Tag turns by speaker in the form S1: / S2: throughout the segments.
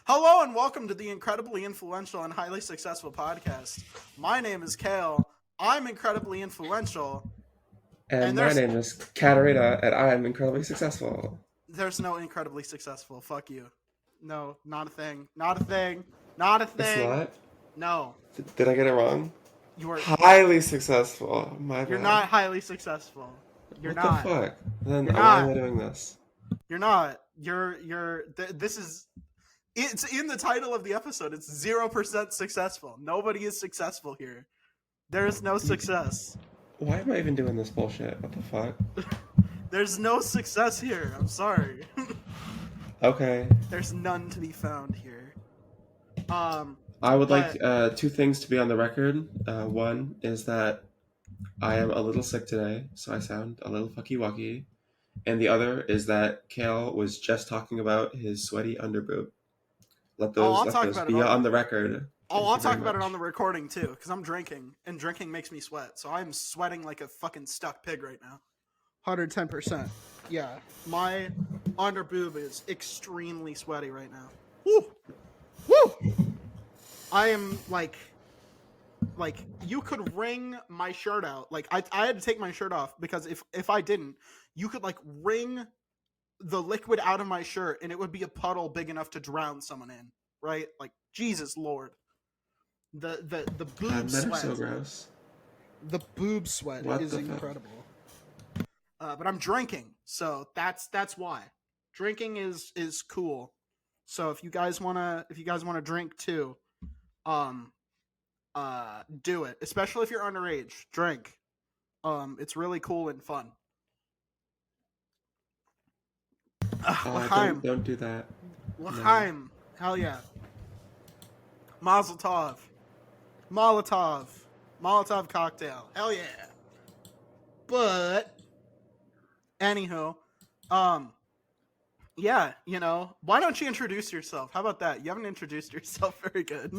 S1: Hello and welcome to the incredibly influential and highly successful podcast. My name is Kael. I'm incredibly influential,
S2: And
S1: and
S2: my
S1: there's
S2: name is Kateryna, and I am incredibly successful.
S1: there's no incredibly successful. Fuck you. No, not a thing. Not a thing. Not a
S2: It's
S1: thing.
S2: not?
S1: No,
S2: Did I get it wrong?
S1: you are.
S2: Highly successful. My
S1: You're
S2: bad.
S1: not highly successful. You're
S2: What the
S1: not.
S2: fuck? Then
S1: You're
S2: why am
S1: not.
S2: I doing this?
S1: You're not. This is. It's in the title of the episode. It's 0% successful. Nobody is successful here. There is no success.
S2: Why am I even doing this bullshit? What the fuck?
S1: There's no success here. I'm sorry.
S2: Okay.
S1: There's none to be found here.
S2: I would
S1: But
S2: like two things to be on the record. One is that I am a little sick today, so I sound a little fucky-wucky. And the other is that Kael was just talking about his sweaty underboob. Let
S1: I'll
S2: let
S1: talk
S2: those
S1: about it
S2: be
S1: on.
S2: on the record. Thank
S1: I'll
S2: you very
S1: talk about it on
S2: much.
S1: the recording too, because I'm drinking, and drinking makes me sweat. So I'm sweating like a fucking stuck pig right now. 110%. Yeah, my under boob is extremely sweaty right now. Woo, woo. I am like you could wring my shirt out. Like I had to take my shirt off because if I didn't, you could like wring the liquid out of my shirt and it would be a puddle big enough to drown someone in, right? Like Jesus Lord. The boob
S2: Men are
S1: sweat.
S2: so gross.
S1: The boob sweat
S2: What
S1: is
S2: the fuck?
S1: incredible. But I'm drinking, so that's why. Drinking is cool. So if you guys wanna drink too, um do it. Especially if you're underage. Drink. It's really cool and fun. L'chaim.
S2: Don't do that. No.
S1: L'chaim. Hell yeah. Mazel tov. Molotov. Molotov cocktail. Hell yeah. But anywho, yeah, why don't you introduce yourself? How about that? You haven't introduced yourself very good.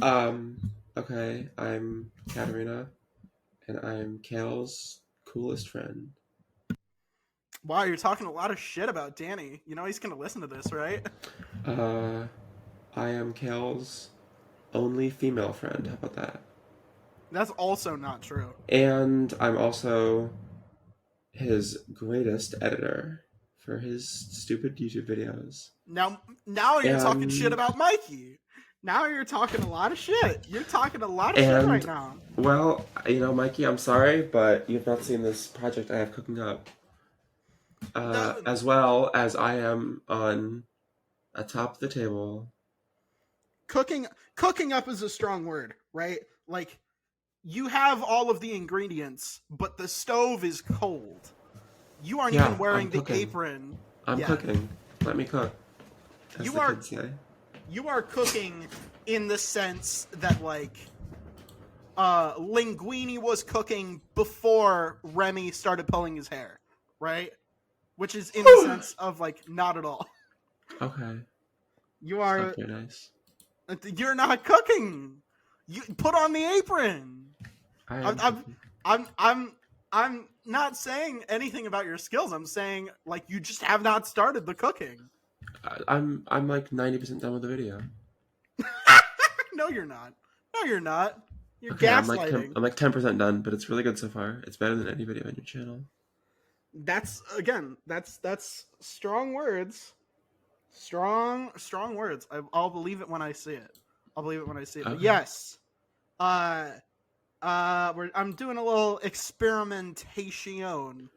S2: Okay, I'm Kateryna, and I'm Kael's coolest friend.
S1: Wow, you're talking a lot of shit about Danny. You know he's gonna listen to this, right?
S2: Uh, I am Kael's only female friend. How about that?
S1: That's also not true.
S2: And I'm also his greatest editor for his stupid YouTube videos.
S1: Now you're talking shit
S2: And
S1: about Mikey. Now you're talking a lot of shit. You're talking a lot of shit right now.
S2: well, Mikey, I'm sorry, but you've not seen this project I have cooking up.
S1: No,
S2: As well as I am on atop the table.
S1: cooking up is a strong word, right? Like you have all of the ingredients, but the stove is cold. You aren't
S2: Yeah,
S1: even wearing
S2: I'm
S1: the
S2: cooking.
S1: apron.
S2: I'm
S1: yet.
S2: cooking. Let me cook, as
S1: You
S2: the
S1: are
S2: kids say.
S1: you are cooking in the sense that like Linguini was cooking before Remy started pulling his hair, right? Which is in the sense of like not at all.
S2: Okay,
S1: You
S2: it's
S1: are
S2: not very nice.
S1: you're not cooking. You put on the apron.
S2: I
S1: I'm
S2: am
S1: I'm
S2: cooking.
S1: I'm not saying anything about your skills. I'm saying like you just have not started the cooking.
S2: I'm like 90% done with the video.
S1: No, you're not. No, you're not. You're
S2: Okay,
S1: gaslighting.
S2: I'm like 10% done, but it's really good so far. It's better than any video on your channel.
S1: That's strong words. Strong words. I'll believe it when I see it. I'll believe it when I see it. But
S2: Okay.
S1: yes, I'm doing a little experimentation.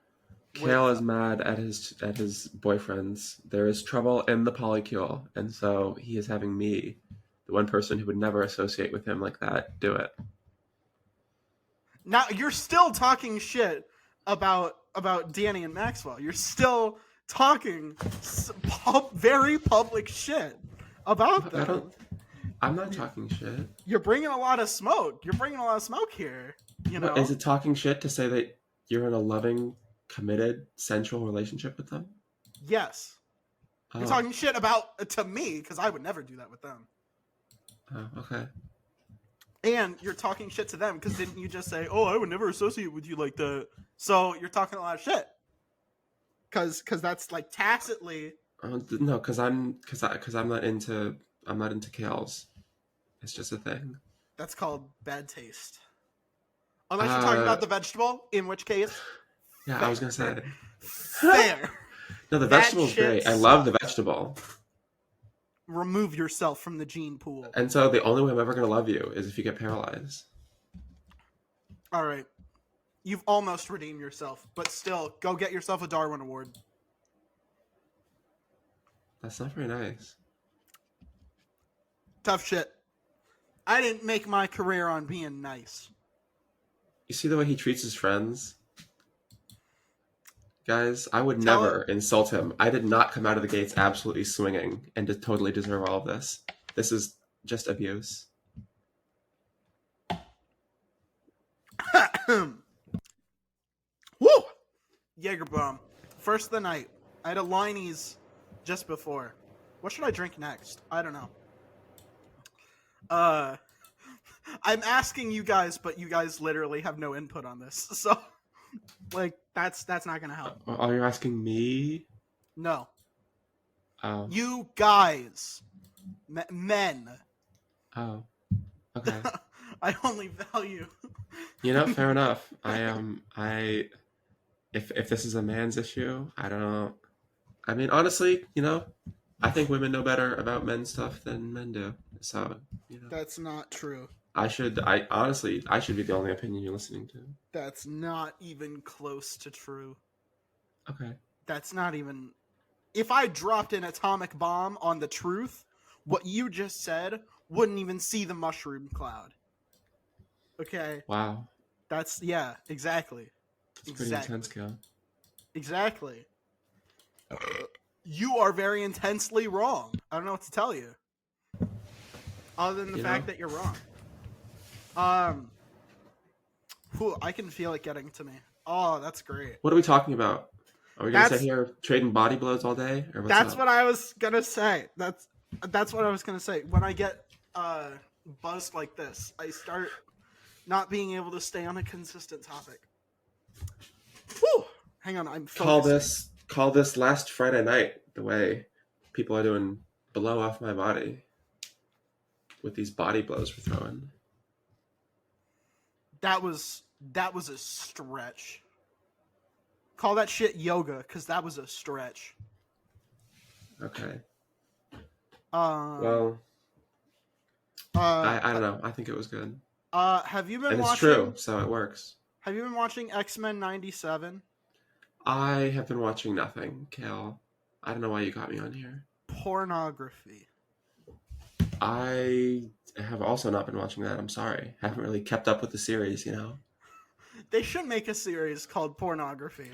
S2: Kael is mad at his boyfriends. There is trouble in the polycule, and so he is having me, the one person who would never associate with him like that, do it.
S1: Now you're still talking shit about Danny and Maxwell. You're still talking very public shit about
S2: I
S1: them.
S2: don't. I'm not talking shit.
S1: You're bringing a lot of smoke. You're bringing a lot of smoke here. You know,
S2: What, is it talking shit to say that you're in a loving, committed, sensual relationship with them?
S1: yes, you're
S2: Oh,
S1: talking shit about to me because I would never do that with them.
S2: Okay.
S1: And you're talking shit to them because didn't you just say, "Oh, I would never associate with you like that"? So you're talking a lot of shit because that's like tacitly.
S2: No, because I'm not into into Kaels. It's just a thing.
S1: That's called bad taste. Unless you're talking about the vegetable, in which case,
S2: yeah,
S1: fair.
S2: I was gonna say
S1: fair.
S2: no. The
S1: That
S2: vegetable's
S1: shit
S2: great. I
S1: sucks.
S2: love the vegetable.
S1: Remove yourself from the gene pool.
S2: And so the only way I'm ever gonna love you is if you get paralyzed.
S1: All right, you've almost redeemed yourself, but still, go get yourself a Darwin Award.
S2: That's not very nice.
S1: Tough shit. I didn't make my career on being nice.
S2: You see the way he treats his friends? Guys, I would
S1: Tell
S2: never insult him. I did not come out of the gates absolutely swinging and to totally deserve all of this. This is just abuse.
S1: Woo! Jaeger bomb. First of the night. I had a Liney's just before. What should I drink next? I don't know. I'm asking you guys, but you guys literally have no input on this. So, like, that's not gonna help.
S2: Are you asking me?
S1: No.
S2: Oh.
S1: You guys. Men.
S2: Oh. Okay.
S1: I only value.
S2: You know, fair enough. If this is a man's issue, I don't know. I mean, honestly, you know, I think women know better about men's stuff than men do. So, you know.
S1: That's not true.
S2: I should be the only opinion you're listening to.
S1: That's not even close to true.
S2: Okay.
S1: That's not even... If I dropped an atomic bomb on the truth, what you just said wouldn't even see the mushroom cloud. Okay?
S2: Wow.
S1: That's... Yeah, exactly.
S2: It's pretty intense, Kael.
S1: Exactly. You are very intensely wrong. I don't know what to tell you. Other than the fact that you're wrong. I can feel it getting to me. Oh, that's great.
S2: What are we talking about? Are we gonna sit here trading body blows all day? Or what's
S1: that's
S2: up?
S1: what I was gonna say. That's what I was gonna say. When I get buzzed like this, I start not being able to stay on a consistent topic. Whew! Hang on, I'm focusing.
S2: Call this last Friday night. The way people are doing blow off my body with these body blows we're throwing.
S1: That was a stretch. Call that shit yoga, because that was a stretch.
S2: Okay.
S1: Well,
S2: I don't know. I think it was good.
S1: Have you been
S2: and
S1: watching?
S2: It's true, so it works.
S1: Have you been watching X-Men 97?
S2: I have been watching nothing, Kael. I don't know why you got me on here.
S1: Pornography.
S2: I have also not been watching that. I'm sorry. I haven't really kept up with the series, you know?
S1: They should make a series called Pornography.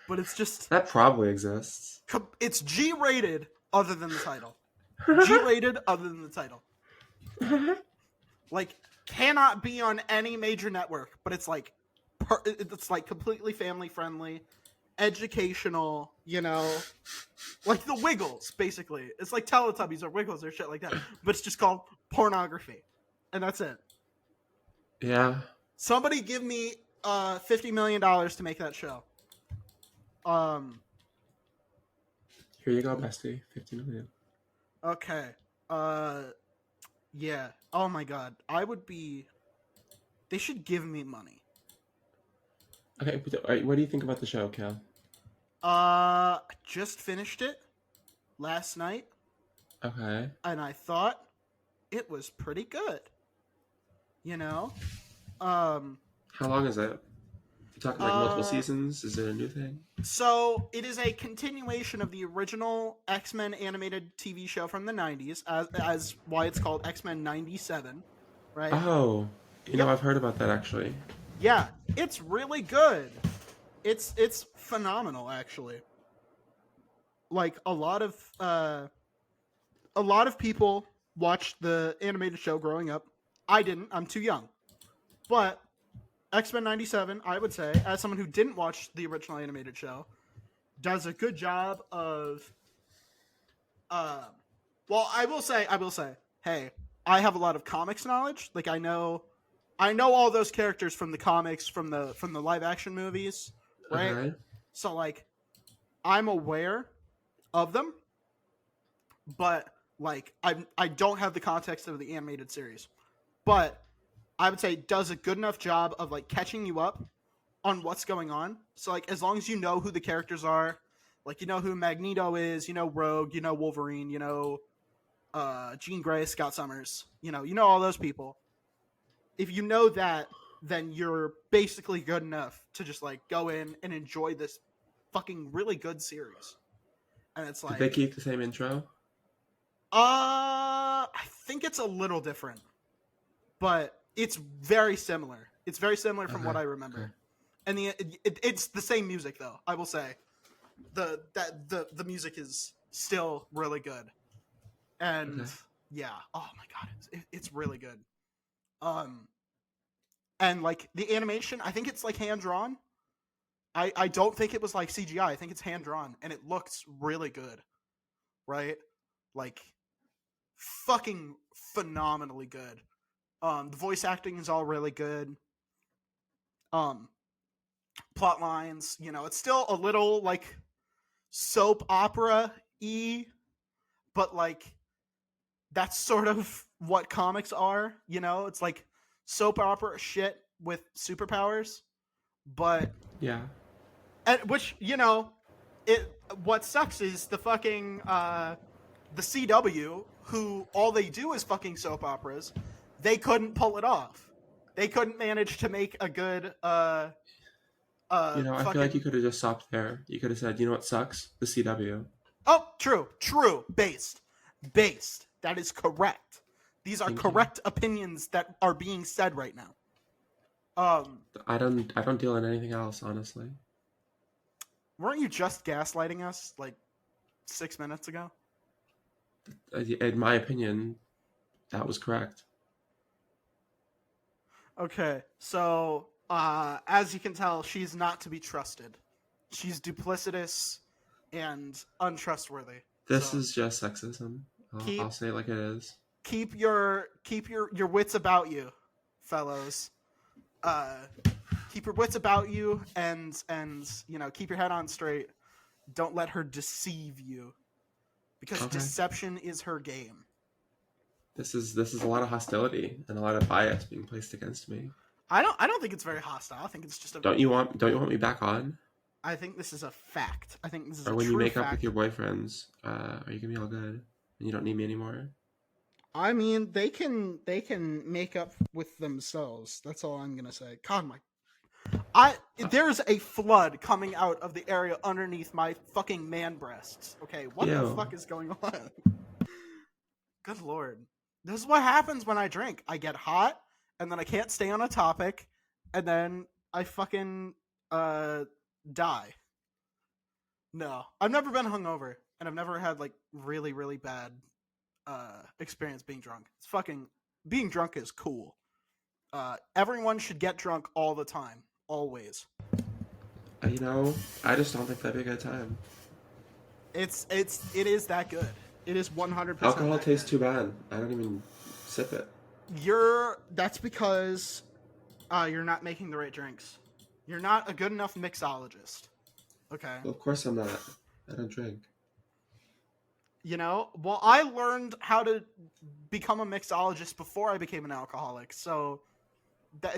S1: But it's just...
S2: That probably exists.
S1: It's G-rated other than the title. G-rated other than the title. Like, cannot be on any major network, but it's like completely family friendly, educational, you know, like the Wiggles, basically. It's like Teletubbies or Wiggles or shit like that, but it's just called Pornography, and that's it.
S2: Yeah.
S1: Somebody give me $50 million to make that show.
S2: Here you go, bestie. 50 million.
S1: Okay. Yeah. Oh my god. They should give me money.
S2: Okay, what do you think about the show, Kael?
S1: I just finished it last night.
S2: Okay.
S1: And I thought it was pretty good. You know?
S2: How long is it? You talking like multiple seasons? Is it a new thing?
S1: So, it is a continuation of the original X-Men animated TV show from the 90s, as why it's called X-Men 97, right?
S2: Oh, you know, I've heard about that, actually.
S1: Yeah, it's really good. It's phenomenal, actually. Like, a lot of people watched the animated show growing up. I didn't. I'm too young. But X-Men 97, I would say, as someone who didn't watch the original animated show, does a good job of... well, I will say, hey, I have a lot of comics knowledge. Like, I know all those characters from the comics, from the live-action movies, right?
S2: Okay. So,
S1: like, I'm aware of them, but Like I don't have the context of the animated series, but I would say does a good enough job of like catching you up on what's going on. So like as long as you know who the characters are, like you know who Magneto is, you know Rogue, you know Wolverine, you know Jean Grey, Scott Summers, you know all those people. If you know that, then you're basically good enough to just like go in and enjoy this fucking really good series. And it's
S2: Did they
S1: like
S2: keep the same intro?
S1: I think it's a little different, but it's very similar. It's very similar from what
S2: Okay.
S1: I remember.
S2: Okay.
S1: And it's the same music though. I will say, the music is still really good. And
S2: Okay.
S1: yeah, oh my god, it's really good. Um, and like the animation, I think it's like hand drawn. I don't think it was like CGI. I think it's hand drawn, and it looks really good, right? Like fucking phenomenally good. The voice acting is all really good. Um, Plot lines, it's still a little like soap opera y, but like that's sort of what comics are. It's like soap opera shit with superpowers, but
S2: Yeah.
S1: which it. What sucks is the fucking the CW, who all they do is fucking soap operas. They couldn't pull it off. They couldn't manage to make a good
S2: I feel like you
S1: fucking.
S2: could have just stopped there. You could have said, you know what sucks? The CW.
S1: Oh, true. Based. That is correct. These are
S2: Thank you.
S1: correct opinions that are being said right now.
S2: I don't deal in anything else, honestly.
S1: Weren't you just gaslighting us like 6 minutes ago?
S2: In my opinion, that was correct.
S1: Okay, so as you can tell, she's not to be trusted. She's duplicitous and untrustworthy.
S2: This
S1: So
S2: is just sexism. I'll
S1: keep
S2: say it like it is.
S1: keep your wits about you, fellows. Uh, keep your wits about you, and keep your head on straight. Don't let her deceive you, because
S2: Okay.
S1: deception is her game.
S2: This is a lot of hostility and a lot of bias being placed against me.
S1: I don't think it's very hostile. I think it's just a.
S2: Don't you want me back on?
S1: I think this is a fact. I think this is
S2: Or
S1: a
S2: when you
S1: true
S2: make up with
S1: fact.
S2: your boyfriends, are you gonna be all good and you don't need me anymore?
S1: I mean, they can make up with themselves. That's all I'm gonna say. God, there's a flood coming out of the area underneath my fucking man breasts. Okay, what the
S2: Ew.
S1: fuck is going on? Good lord, this is what happens when I drink. I get hot, and then I can't stay on a topic, and then I fucking die. No, I've never been hungover, and I've never had like really really bad experience being drunk. It's fucking being drunk is cool. Everyone should get drunk all the time, always.
S2: I just don't think that'd be a good time.
S1: It is that good. It is 100%
S2: Alcohol
S1: that
S2: tastes
S1: good.
S2: too bad. I don't even sip it.
S1: That's because you're not making the right drinks. You're not a good enough mixologist. Okay.
S2: Well, of course I'm not. I don't drink.
S1: Well, I learned how to become a mixologist before I became an alcoholic. So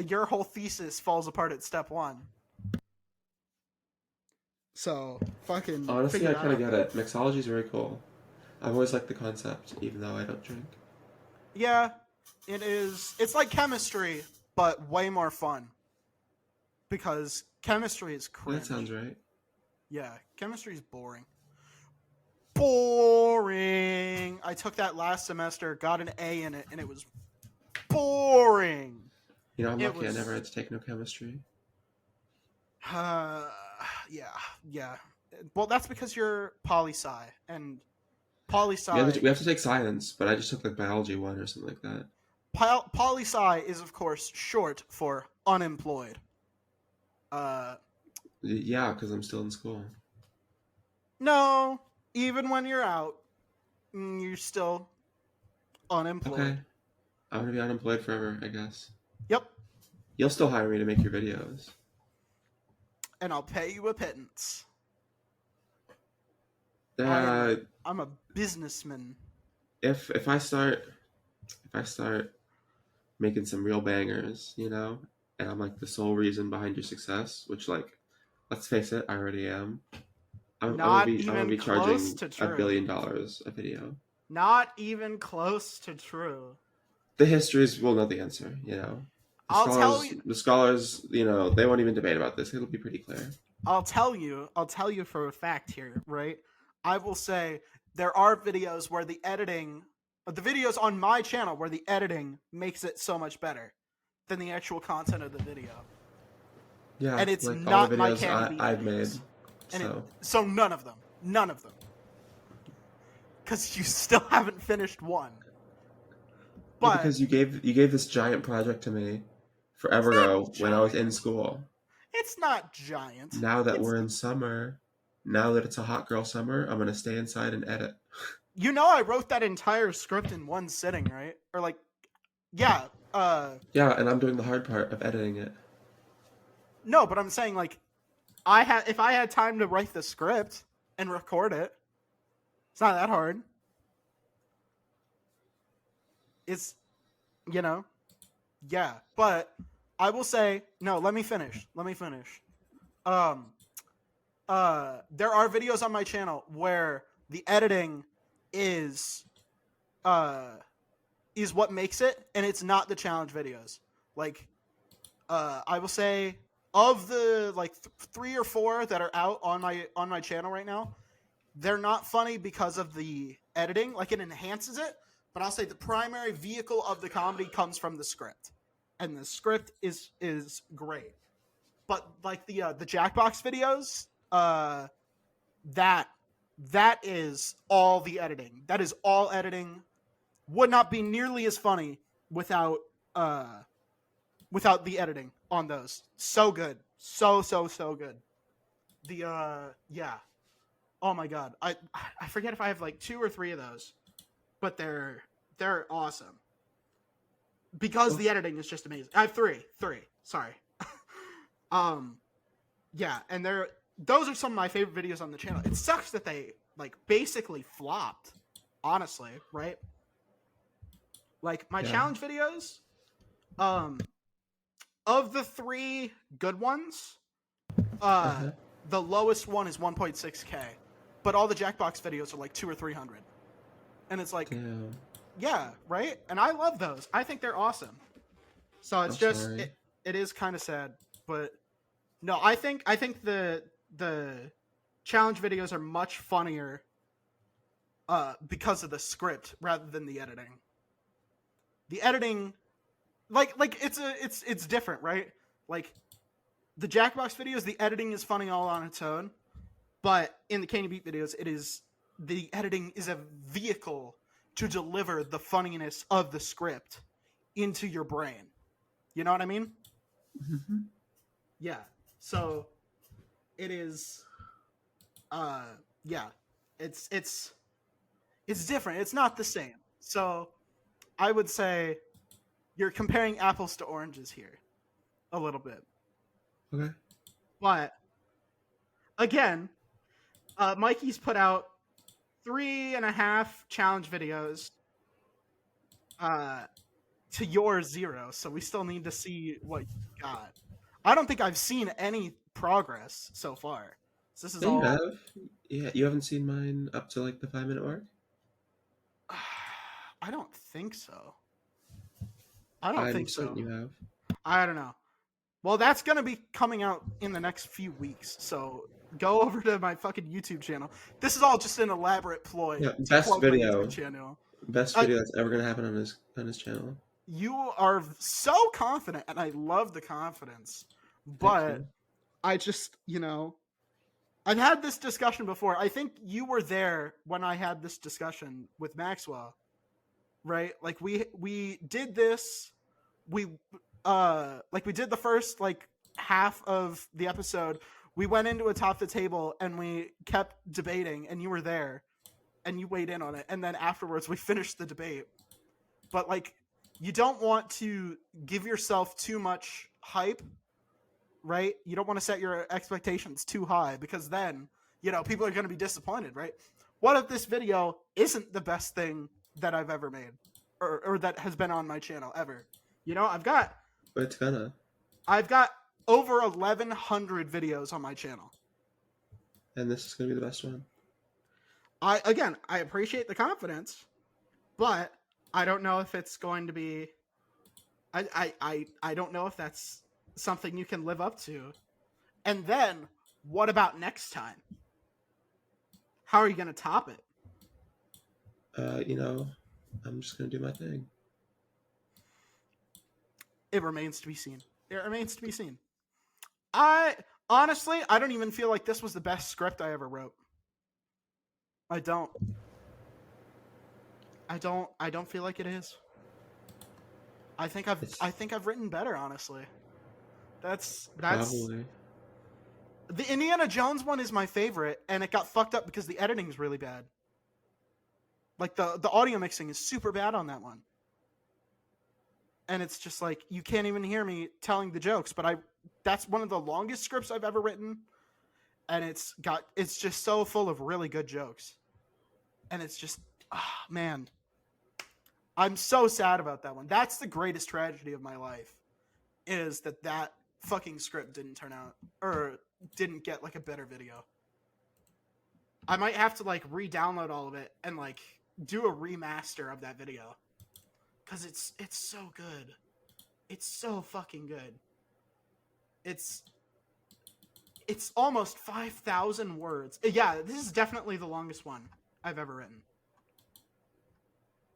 S1: your whole thesis falls apart at step one. So fucking
S2: Honestly,
S1: figure
S2: I
S1: that
S2: kind of
S1: out.
S2: get it. Mixology is very cool. I've always liked the concept, even though I don't drink.
S1: Yeah, it is. It's like chemistry, but way more fun. Because chemistry is cringe.
S2: That sounds right.
S1: Yeah, chemistry is boring. Boring. I took that last semester, got an A in it, and it was boring.
S2: I'm
S1: It
S2: lucky I
S1: was.
S2: never had to take no chemistry.
S1: Yeah. Well, that's because you're poli-sci, and poli-sci.
S2: We have to take science, but I just took like biology 1 or something like that.
S1: Poli-sci is, of course, short for unemployed.
S2: Yeah, because I'm still in school.
S1: No, even when you're out, you're still unemployed.
S2: Okay. I'm gonna be unemployed forever, I guess.
S1: Yep.
S2: You'll still hire me to make your videos.
S1: And I'll pay you a pittance.
S2: Uh,
S1: I'm a businessman.
S2: if I start making some real bangers, you know, and I'm like the sole reason behind your success, which like, let's face it, I already am.
S1: Not
S2: I'm gonna
S1: even
S2: be
S1: close
S2: charging
S1: to
S2: $1
S1: true.
S2: billion a video.
S1: Not even close to true.
S2: The histories will know the answer, you know.
S1: I'll tell you.
S2: The scholars, you know, they won't even debate about this. It'll be pretty clear.
S1: I'll tell you for a fact here, right? I will say there are videos where the videos on my channel where the editing makes it so much better than the actual content of the video.
S2: Yeah,
S1: And it's
S2: like all the
S1: not my
S2: videos
S1: Candy Beat
S2: I've made.
S1: videos.
S2: So
S1: So none of them. Because you still haven't finished one.
S2: yeah,
S1: But
S2: because you gave this giant project to me forever
S1: it's not
S2: ago when I was in
S1: giant.
S2: school.
S1: It's not giant.
S2: Now that
S1: It's
S2: we're in summer, now that it's a hot girl summer, I'm gonna stay inside and edit.
S1: You know, I wrote that entire script in one sitting, right? Or like, yeah,
S2: Yeah, and I'm doing the hard part of editing it.
S1: no, but I'm saying like, if I had time to write the script and record it, it's not that hard. It's, you know, yeah. But I will say, no. Let me finish. Um, there are videos on my channel where the editing is, is what makes it, and it's not the challenge videos. Like, I will say of the like 3 or 4 that are out on my channel right now, they're not funny because of the editing. Like, it enhances it, but I'll say the primary vehicle of the comedy comes from the script, and the script is great. But like the Jackbox videos, that is all the editing. That is all editing. Would not be nearly as funny without the editing on those. So good. So good. The yeah. Oh my god. I forget if I have like 2 or 3 of those, but they're awesome. Because the editing is just amazing. I have 3. Sorry. Yeah, and those are some of my favorite videos on the channel. It sucks that they like basically flopped, honestly, right? Like my challenge videos, of the 3 good ones, the lowest one is 1.6K, but all the Jackbox videos are like 200 or 300, and it's like,
S2: Damn.
S1: yeah, right. And I love those. I think they're awesome. So it's it is kind of sad, but no, I think the challenge videos are much funnier because of the script rather than the editing. The editing, like it's different, right? Like the Jackbox videos, the editing is funny all on its own, but in the Candy Beat videos, the editing is a vehicle to deliver the funniness of the script into your brain. You know what I mean?
S2: Mm-hmm.
S1: Yeah. So it is yeah. It's different. It's not the same. So I would say you're comparing apples to oranges here a little bit.
S2: Okay.
S1: But again, Mikey's put out 3.5 challenge videos to your 0, so we still need to see what you got. I don't think I've seen any progress so far. So this is
S2: Yeah,
S1: all.
S2: you have. Yeah, you haven't seen mine up to like the 5-minute mark.
S1: I don't think so. I don't
S2: I'm
S1: think
S2: certain
S1: so.
S2: you have.
S1: I don't know. Well, that's gonna be coming out in the next few weeks, so go over to my fucking YouTube channel. This is all just an elaborate ploy.
S2: Yeah,
S1: to
S2: best
S1: plug my
S2: video.
S1: YouTube channel.
S2: Best video that's ever gonna happen on his channel.
S1: You are so confident, and I love the confidence. But I just, I've had this discussion before. I think you were there when I had this discussion with Maxwell, right? Like we did this. We did the first like half of the episode. We went into Atop the table and we kept debating, and you were there, and you weighed in on it. And then afterwards, we finished the debate. But like, you don't want to give yourself too much hype, right? You don't want to set your expectations too high, because then, people are going to be disappointed, right? What if this video isn't the best thing that I've ever made, or that has been on my channel ever. You know, I've got
S2: But it's gonna.
S1: over 1,100 videos on my channel.
S2: And this is gonna be the best one.
S1: I appreciate the confidence, but I don't know if it's going to be. I don't know if that's something you can live up to. And then, what about next time? How are you going to top it?
S2: You know, I'm just gonna do my thing.
S1: It remains to be seen. It remains to be seen. I honestly, I don't even feel like this was the best script I ever wrote. I don't feel like it is. I think I've written better, honestly. That's
S2: Probably.
S1: The Indiana Jones one is my favorite, and it got fucked up because the editing is really bad. Like the audio mixing is super bad on that one. And it's just like you can't even hear me telling the jokes, but that's one of the longest scripts I've ever written, and it's just so full of really good jokes. And it's just man, I'm so sad about that one. That's the greatest tragedy of my life, is that fucking script didn't turn out, or didn't get like a better video. I might have to like re-download all of it and like do a remaster of that video, because it's so good. It's so fucking good. It's almost 5,000 words. Yeah, this is definitely the longest one I've ever written.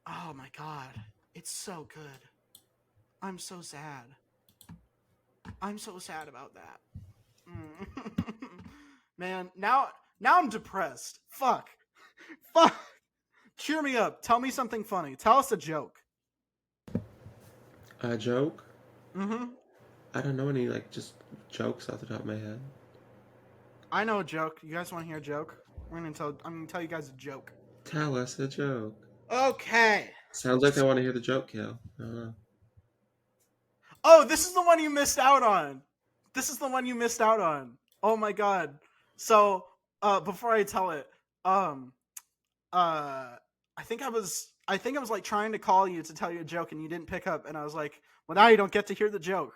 S1: Oh my god, it's so good. I'm so sad. I'm so sad about that. Man, now I'm depressed. Fuck. Cheer me up. Tell me something funny. Tell us a joke.
S2: A joke?
S1: Mm-hmm.
S2: I don't know any like just jokes off the top of my head.
S1: I know a joke. You guys want to hear a joke? I'm gonna tell you guys a joke.
S2: Tell us a joke.
S1: Okay.
S2: Sounds like I want to hear the joke, Kael. I don't know.
S1: Oh, this is the one you missed out on. Oh my god. So, before I tell it, I think I was like trying to call you to tell you a joke and you didn't pick up, and I was like, well, now you don't get to hear the joke.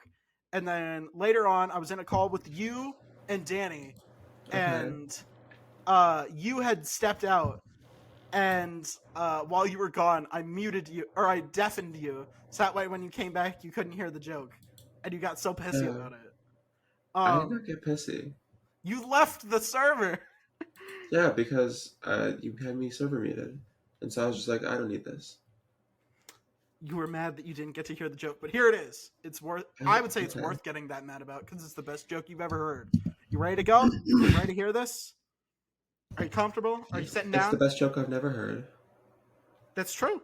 S1: And then later on, I was in a call with you and Danny, and you had stepped out, and while you were gone, I muted you, or I deafened you, so that way when you came back, you couldn't hear the joke, and you got so pissy about it.
S2: I did not get pissy.
S1: You left the server.
S2: Yeah, because you had me server muted, and so I was just like, I don't need this.
S1: You were mad that you didn't get to hear the joke, but here it is. I would say it's worth getting that mad about, because it's the best joke you've ever heard. You ready to go? You ready to hear this? Are you comfortable? Are you sitting down?
S2: It's the best joke I've never heard.
S1: That's true.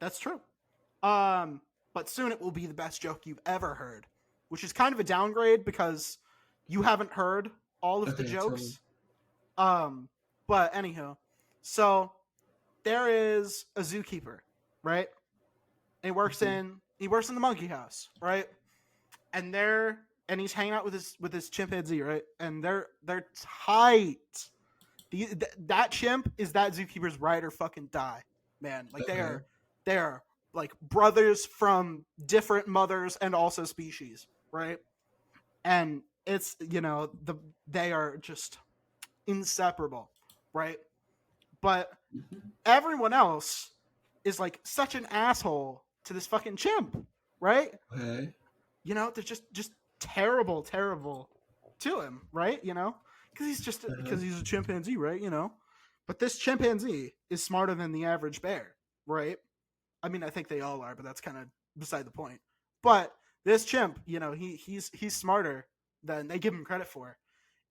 S1: But soon it will be the best joke you've ever heard, which is kind of a downgrade because you haven't heard all of the jokes. But anyhow, so there is a zookeeper, right? And he works in the monkey house, right? And he's hanging out with his chimpanzee, right? And they're tight. That chimp is that zookeeper's ride or fucking die, man. Like they are like brothers from different mothers and also species, right? And it's, they are just inseparable, right? But everyone else is like such an asshole to this fucking chimp, right?
S2: Okay.
S1: They're just terrible to him, right? Because he's a chimpanzee, right? But this chimpanzee is smarter than the average bear, right? I mean, I think they all are, but that's kind of beside the point. But this chimp, he's smarter than they give him credit for,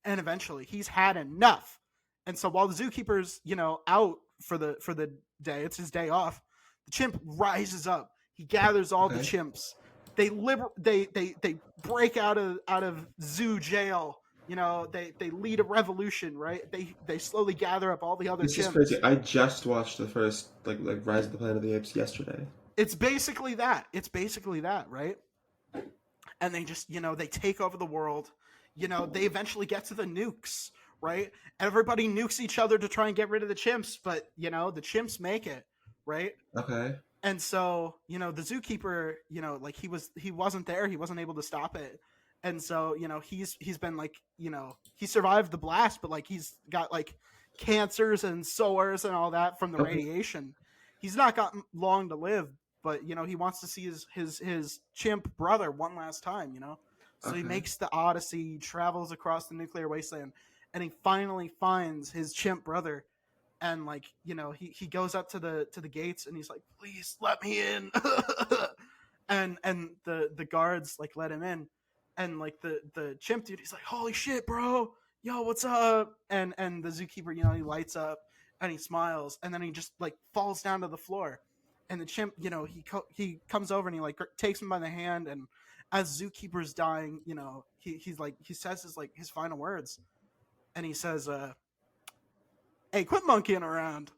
S1: and eventually he's had enough. And so while the zookeeper's out for the day, it's his day off, the chimp rises up. He gathers all the chimps. They break out of zoo jail. They lead a revolution, right? They slowly gather up all the other chimps.
S2: This is crazy. I just watched the first like Rise of the Planet of the Apes yesterday.
S1: It's basically that, right? And they just, they take over the world. They eventually get to the nukes, right? Everybody nukes each other to try and get rid of the chimps, but the chimps make it, right?
S2: Okay.
S1: And so, the zookeeper, like he wasn't there, he wasn't able to stop it. And so, he's been like, he survived the blast, but like he's got like cancers and sores and all that from the
S2: Okay.
S1: radiation. He's not got long to live, but he wants to see his chimp brother one last time, So he
S2: Okay.
S1: makes the Odyssey, travels across the nuclear wasteland, and he finally finds his chimp brother. And like, he goes up to the gates and he's like, please let me in. and the guards like let him in, and like the chimp dude, he's like, holy shit, bro, yo, what's up? And the zookeeper, he lights up and he smiles, and then he just like falls down to the floor. And the chimp, he comes over and he like takes him by the hand, and as zookeeper's dying, he's like, he says his final words, and he says, hey, quit monkeying around.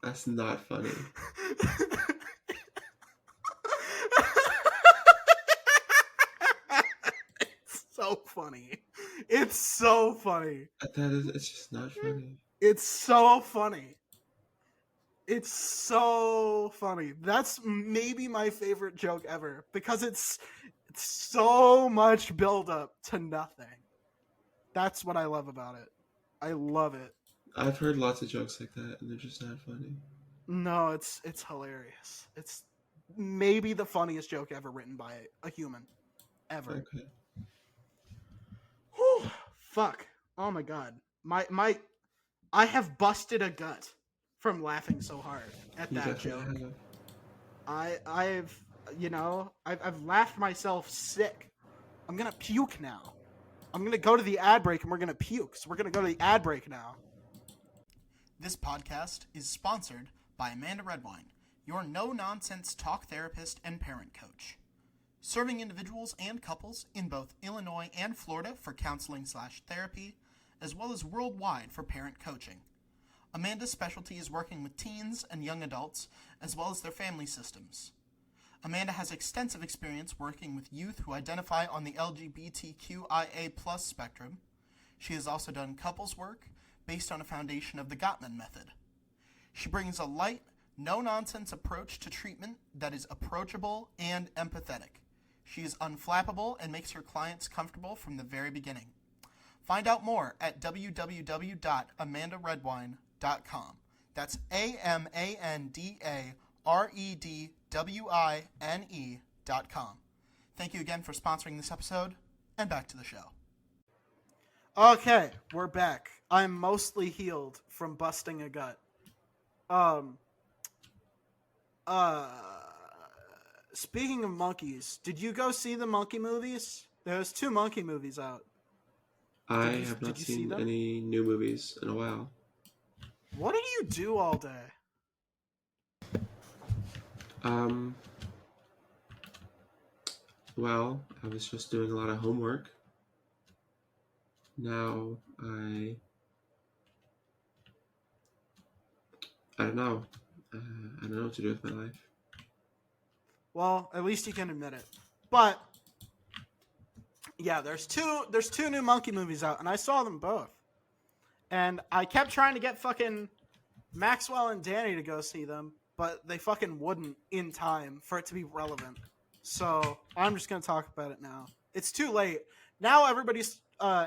S2: That's not funny.
S1: It's so funny. It's so funny.
S2: It's just not funny.
S1: It's so funny. It's so funny. That's maybe my favorite joke ever, because it's so much build up to nothing. That's what I love about it. I love it.
S2: I've heard lots of jokes like that, and they're just not funny.
S1: No, it's hilarious. It's maybe the funniest joke ever written by a human. Ever.
S2: Okay.
S1: Whew, fuck. Oh my god. I have busted a gut from laughing so hard at
S2: You
S1: that
S2: definitely
S1: joke.
S2: have.
S1: I've laughed myself sick. I'm gonna puke now. I'm gonna go to the ad break and we're gonna puke. So we're gonna go to the ad break now. This podcast is sponsored by Amanda Redwine, your no-nonsense talk therapist and parent coach. Serving individuals and couples in both Illinois and Florida for counseling/therapy, as well as worldwide for parent coaching. Amanda's specialty is working with teens and young adults, as well as their family systems. Amanda has extensive experience working with youth who identify on the LGBTQIA+ spectrum. She has also done couples work based on a foundation of the Gottman method. She brings a light, no-nonsense approach to treatment that is approachable and empathetic. She is unflappable and makes her clients comfortable from the very beginning. Find out more at www.amandaredwine.com. That's AmandaRedwine.com. Thank you again for sponsoring this episode, and back to the show. Okay, we're back. I'm mostly healed from busting a gut. Speaking of monkeys, did you go see the monkey movies? There's 2 monkey movies out.
S2: I have not seen any new movies in a while.
S1: What did you do all day?
S2: Well, I was just doing a lot of homework. Now I don't know. I don't know what to do with my life.
S1: Well, at least you can admit it. But yeah, there's two new monkey movies out, and I saw them both. And I kept trying to get fucking Maxwell and Danny to go see them, but they fucking wouldn't in time for it to be relevant. So I'm just gonna talk about it now. It's too late. Now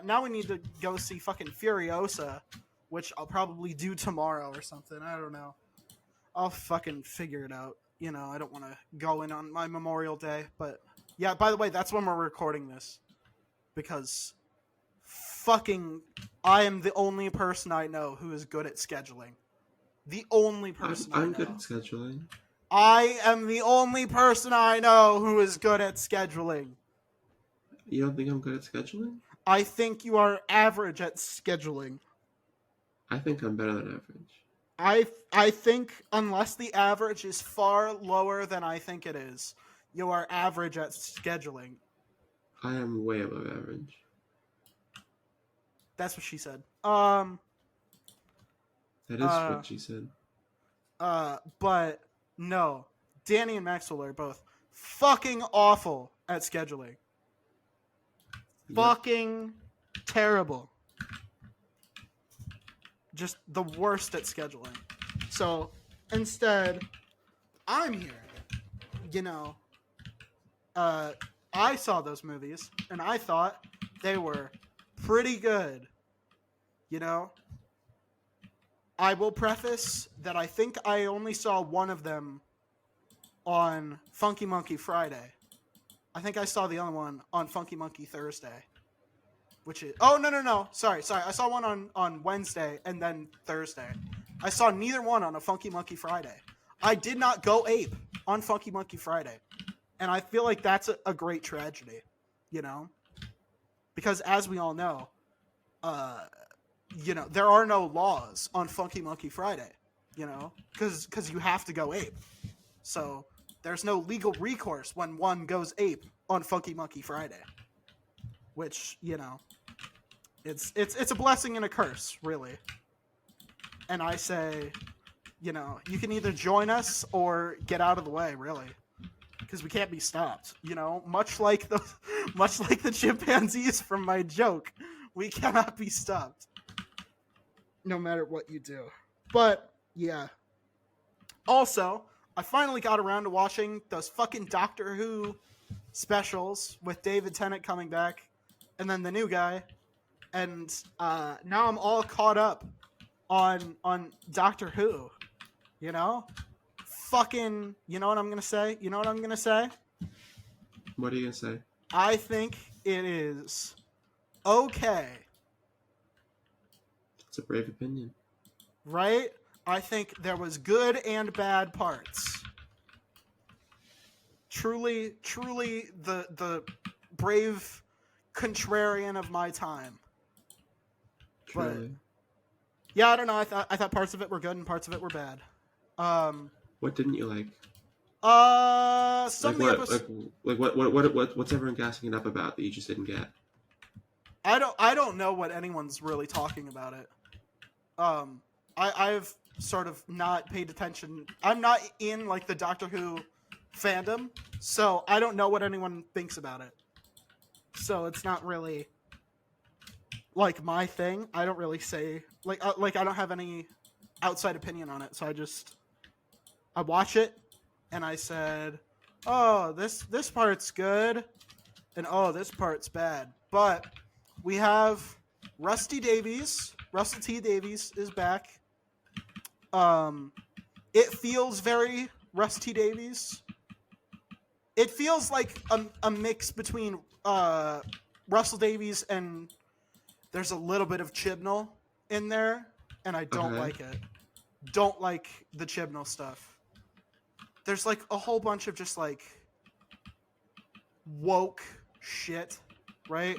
S1: now we need to go see fucking Furiosa, which I'll probably do tomorrow or something. I don't know. I'll fucking figure it out. I don't want to go in on my Memorial Day, but yeah, by the way, that's when we're recording this. Because fucking I am the only person I know who is good at scheduling. The only person
S2: I'm good at scheduling.
S1: I am the only person I know who is good at scheduling.
S2: You don't think I'm good at scheduling?
S1: I think you are average at scheduling.
S2: I think I'm better than average.
S1: I think unless the average is far lower than I think it is, you are average at scheduling.
S2: I am way above average.
S1: That's what she said.
S2: That is what she said.
S1: But no, Danny and Maxwell are both fucking awful at scheduling. Yep. Fucking terrible. just the worst at scheduling. So instead, I'm here. You know, I saw those movies and I thought they were pretty good. You know, I will preface that I think I only saw one of them on Funky Monkey Friday. I think I saw the other one on Funky Monkey Thursday. Which is no. Sorry. I saw one on Wednesday and then Thursday. I saw neither one on a Funky Monkey Friday. I did not go ape on Funky Monkey Friday. And I feel like that's a great tragedy, you know? Because as we all know, you know, there are no laws on Funky Monkey Friday, you know? Because you have to go ape. So there's no legal recourse when one goes ape on Funky Monkey Friday. Which, you know, it's a blessing and a curse, really. And I say, you know, you can either join us or get out of the way, really, because we can't be stopped. You know, much like the chimpanzees from my joke, we cannot be stopped, no matter what you do. But yeah. Also, I finally got around to watching those fucking Doctor Who specials with David Tennant coming back. And then the new guy, and now I'm all caught up on Doctor Who, you know? Fucking, you know what I'm gonna say? You know what I'm gonna say?
S2: What are you gonna say?
S1: I think it is okay.
S2: It's a brave opinion.
S1: Right? I think there was good and bad parts. Truly the brave contrarian of my time.
S2: Truly.
S1: But yeah, I don't know. I thought parts of it were good and parts of it were bad.
S2: What didn't you like?
S1: Some
S2: like
S1: of the episodes.
S2: What's everyone gassing it up about that you just didn't get?
S1: I don't know what anyone's really talking about it. I've sort of not paid attention. I'm not in like the Doctor Who fandom, so I don't know what anyone thinks about it. So it's not really like my thing. I don't really say like I don't have any outside opinion on it. So I watch it and I said, "Oh, this part's good." And "Oh, this part's bad." But we have Russell T Davies is back. It feels very Rusty Davies. It feels like a mix between Russell Davies and there's a little bit of Chibnall in there, and I don't like it. Don't like the Chibnall stuff. There's like a whole bunch of just like woke shit, right?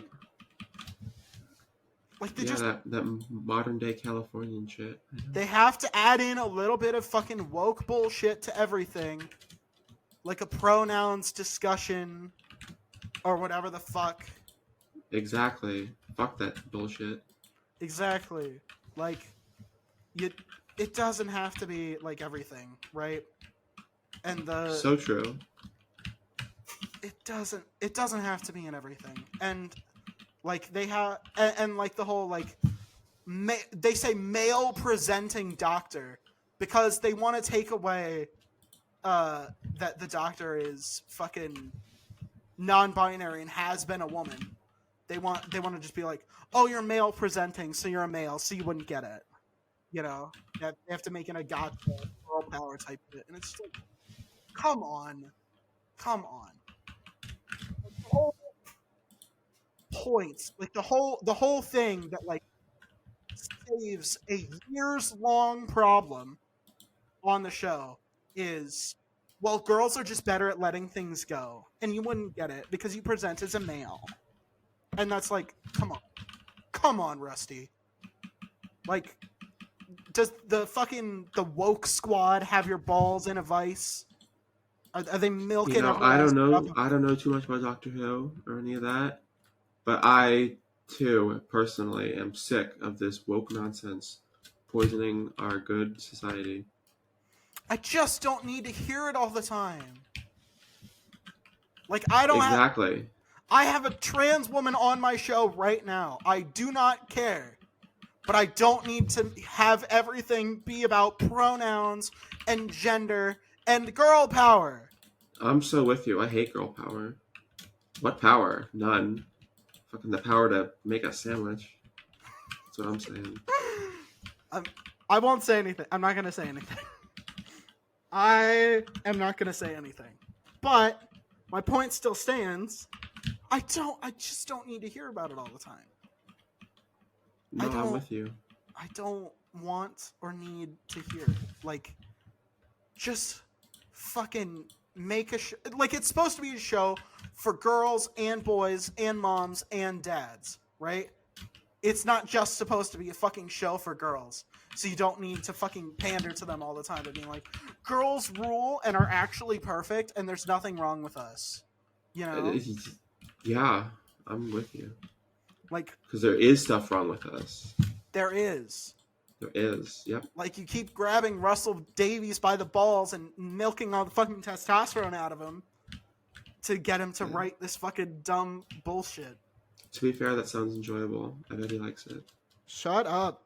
S1: Like they just
S2: that modern day Californian shit.
S1: They have to add in a little bit of fucking woke bullshit to everything. Like a pronouns discussion or whatever the fuck.
S2: Exactly. Fuck that bullshit.
S1: Exactly. Like it doesn't have to be like everything, right? And
S2: so true.
S1: It doesn't have to be in everything. And like they have and like the whole like they say male presenting doctor because they want to take away that the doctor is fucking non-binary and has been a woman. They want to just be like, "Oh, you're male presenting, so you're a male, so you wouldn't get it." You know, they have to make it a gotcha girl power type of it, and it's just like, come on. The whole points, like the whole thing that like saves a years-long problem on the show is, well, girls are just better at letting things go, and you wouldn't get it because you present as a male. And that's like, come on, Rusty. Like, does the woke squad have your balls in a vice? Are they milking?
S2: You know, I don't know too much about Doctor Who or any of that, but I too personally am sick of this woke nonsense poisoning our good society.
S1: I just don't need to hear it all the time. Like, I don't I have a trans woman on my show right now. I do not care. but I don't need to have everything be about pronouns and gender and girl power.
S2: I'm so with you. I hate girl power. What power? None. Fucking the power to make a sandwich. That's what I'm saying.
S1: I won't say anything. I'm not going to say anything. I am not going to say anything. But my point still stands. I just don't need to hear about it all the time.
S2: No, I'm with you.
S1: I don't want or need to hear it. Like, just fucking make a show. Like, it's supposed to be a show for girls and boys and moms and dads, right? It's not just supposed to be a fucking show for girls. So you don't need to fucking pander to them all the time by being like, girls rule and are actually perfect and there's nothing wrong with us. You know?
S2: Yeah, I'm with you.
S1: Like,
S2: because there is stuff wrong with us.
S1: There is.
S2: There is, yep.
S1: Like, you keep grabbing Russell Davies by the balls and milking all the fucking testosterone out of him to get him to write this fucking dumb bullshit.
S2: To be fair, that sounds enjoyable. I bet he likes it.
S1: Shut up.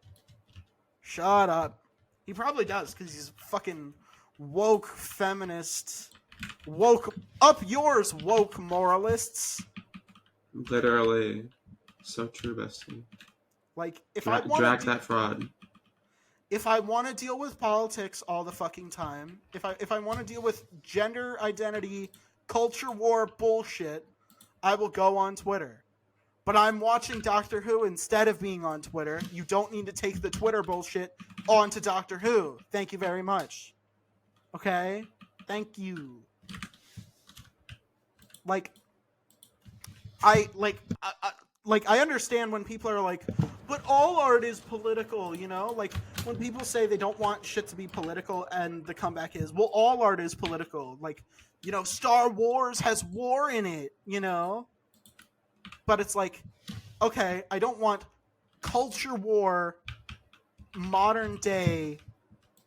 S1: Shut up. He probably does, because he's fucking woke feminist. Woke. Up yours, woke moralists.
S2: Literally. So true, bestie.
S1: Like, if I want
S2: drag that fraud.
S1: If I want to deal with politics all the fucking time, if I want to deal with gender identity, culture war bullshit, I will go on Twitter. But I'm watching Doctor Who instead of being on Twitter. You don't need to take the Twitter bullshit onto Doctor Who. Thank you very much. Okay? Thank you. I understand when people are like, but all art is political, you know? Like, when people say they don't want shit to be political and the comeback is, well, all art is political. Like, you know, Star Wars has war in it, you know? But it's like, okay, I don't want culture war, modern day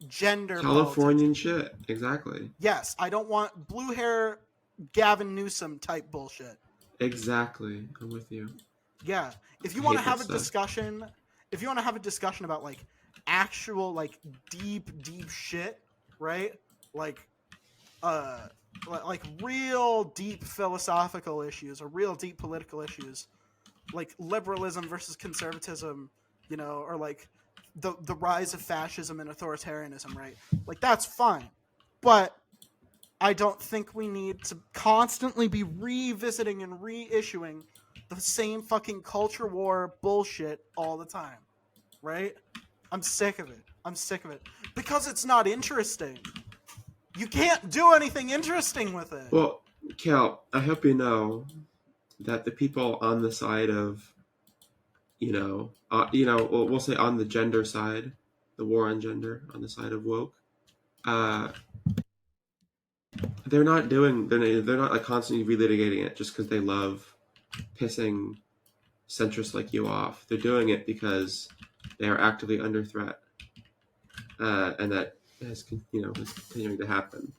S1: gender
S2: Californian
S1: politics.
S2: Shit, exactly.
S1: Yes, I don't want blue hair Gavin Newsom type bullshit.
S2: Exactly, I'm with you.
S1: Yeah, if you want to have a discussion, about like actual like deep shit, right? Like real deep philosophical issues or real deep political issues, like liberalism versus conservatism, you know, or like the rise of fascism and authoritarianism, right? Like, that's fine, but I don't think we need to constantly be revisiting and reissuing the same fucking culture war bullshit all the time, right? I'm sick of it. Because it's not interesting. You can't do anything interesting with it.
S2: Well, Kael, I hope you know that the people on the side of, we'll say on the gender side, the war on gender, on the side of woke, they're not like constantly relitigating it just because they love pissing centrists like you off. They're doing it because they are actively under threat, and that is continuing to happen.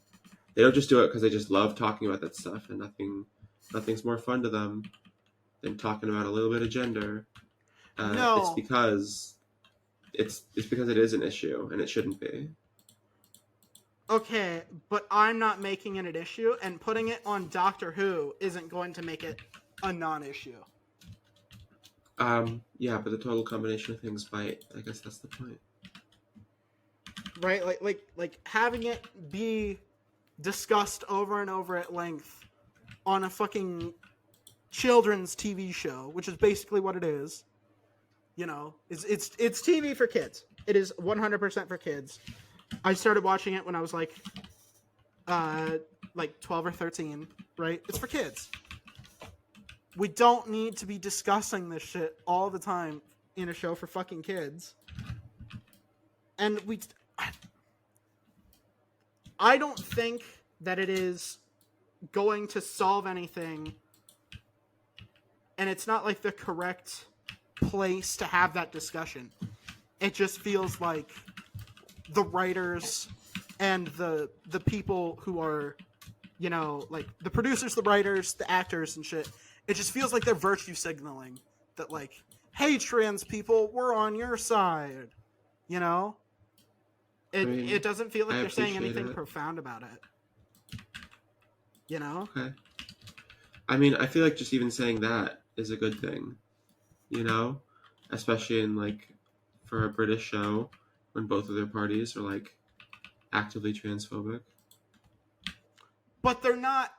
S2: They don't just do it because they just love talking about that stuff, and nothing's more fun to them than talking about a little bit of gender.
S1: No.
S2: It's because it is an issue, and it shouldn't be.
S1: Okay, but I'm not making it an issue, and putting it on Doctor Who isn't going to make it a non-issue.
S2: Yeah, but the total combination of things might. I guess that's the point.
S1: Right, like having it be discussed over and over at length on a fucking children's TV show, which is basically what it is. You know, it's TV for kids. It is 100% for kids. I started watching it when I was like 12 or 13, right? It's for kids. We don't need to be discussing this shit all the time in a show for fucking kids. And I don't think that it is going to solve anything. And it's not like the correct place to have that discussion. It just feels like the writers and the people who are, you know, like the producers, the writers, the actors and shit, it just feels like they're virtue signaling that, like, hey, trans people, we're on your side. You know, it doesn't feel like
S2: I
S1: they're saying
S2: appreciate
S1: anything
S2: it.
S1: profound about it. You know?
S2: Okay. I mean, I feel like just even saying that is a good thing, you know, especially in like for a British show when both of their parties are like actively transphobic.
S1: But they're not.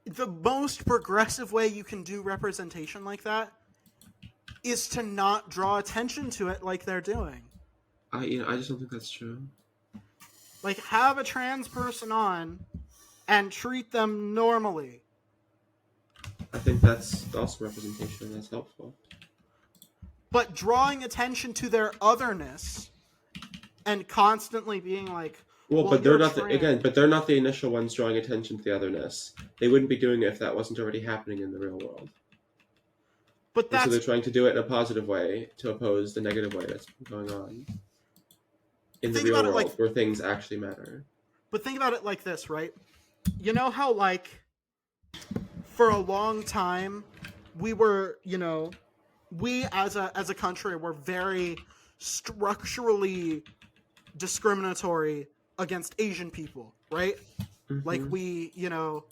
S1: The most progressive way you can do representation like that is to not draw attention to it like they're doing.
S2: I just don't think that's true.
S1: Like, have a trans person on and treat them normally.
S2: I think that's also representation and that's helpful.
S1: But drawing attention to their otherness and constantly being like,
S2: Well,
S1: well,
S2: but they're
S1: you're
S2: not
S1: trans.
S2: but they're not the initial ones drawing attention to the otherness. They wouldn't be doing it if that wasn't already happening in the real world.
S1: But
S2: And so
S1: that's
S2: they're trying to do it in a positive way to oppose the negative way that's going on in the
S1: think
S2: real
S1: about it
S2: world
S1: like,
S2: where things actually matter.
S1: but think about it like this, right? You know how like for a long time we were, you know, we as a country were very structurally discriminatory against Asian people, right? Like
S2: Mm-hmm.
S1: we, you know,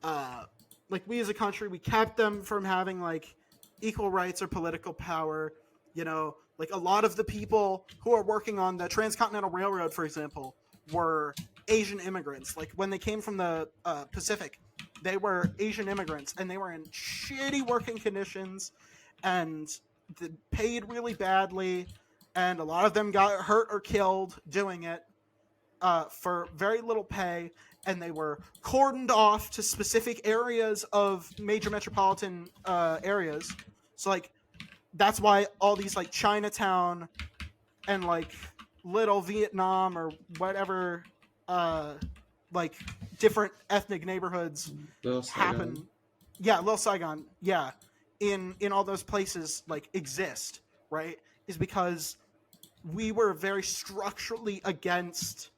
S1: like we as a country, we kept them from having like equal rights or political power. You know, like a lot of the people who are working on the Transcontinental Railroad, for example, were Asian immigrants. Like when they came from the Pacific, they were Asian immigrants, and they were in shitty working conditions, and paid really badly, and a lot of them got hurt or killed doing it for very little pay, and they were cordoned off to specific areas of major metropolitan areas. So like that's why all these like Chinatown and like Little Vietnam or whatever like different ethnic neighborhoods
S2: Little Saigon.
S1: happen. Yeah, Little Saigon. Yeah, in all those places like exist, right? Is because we were very structurally against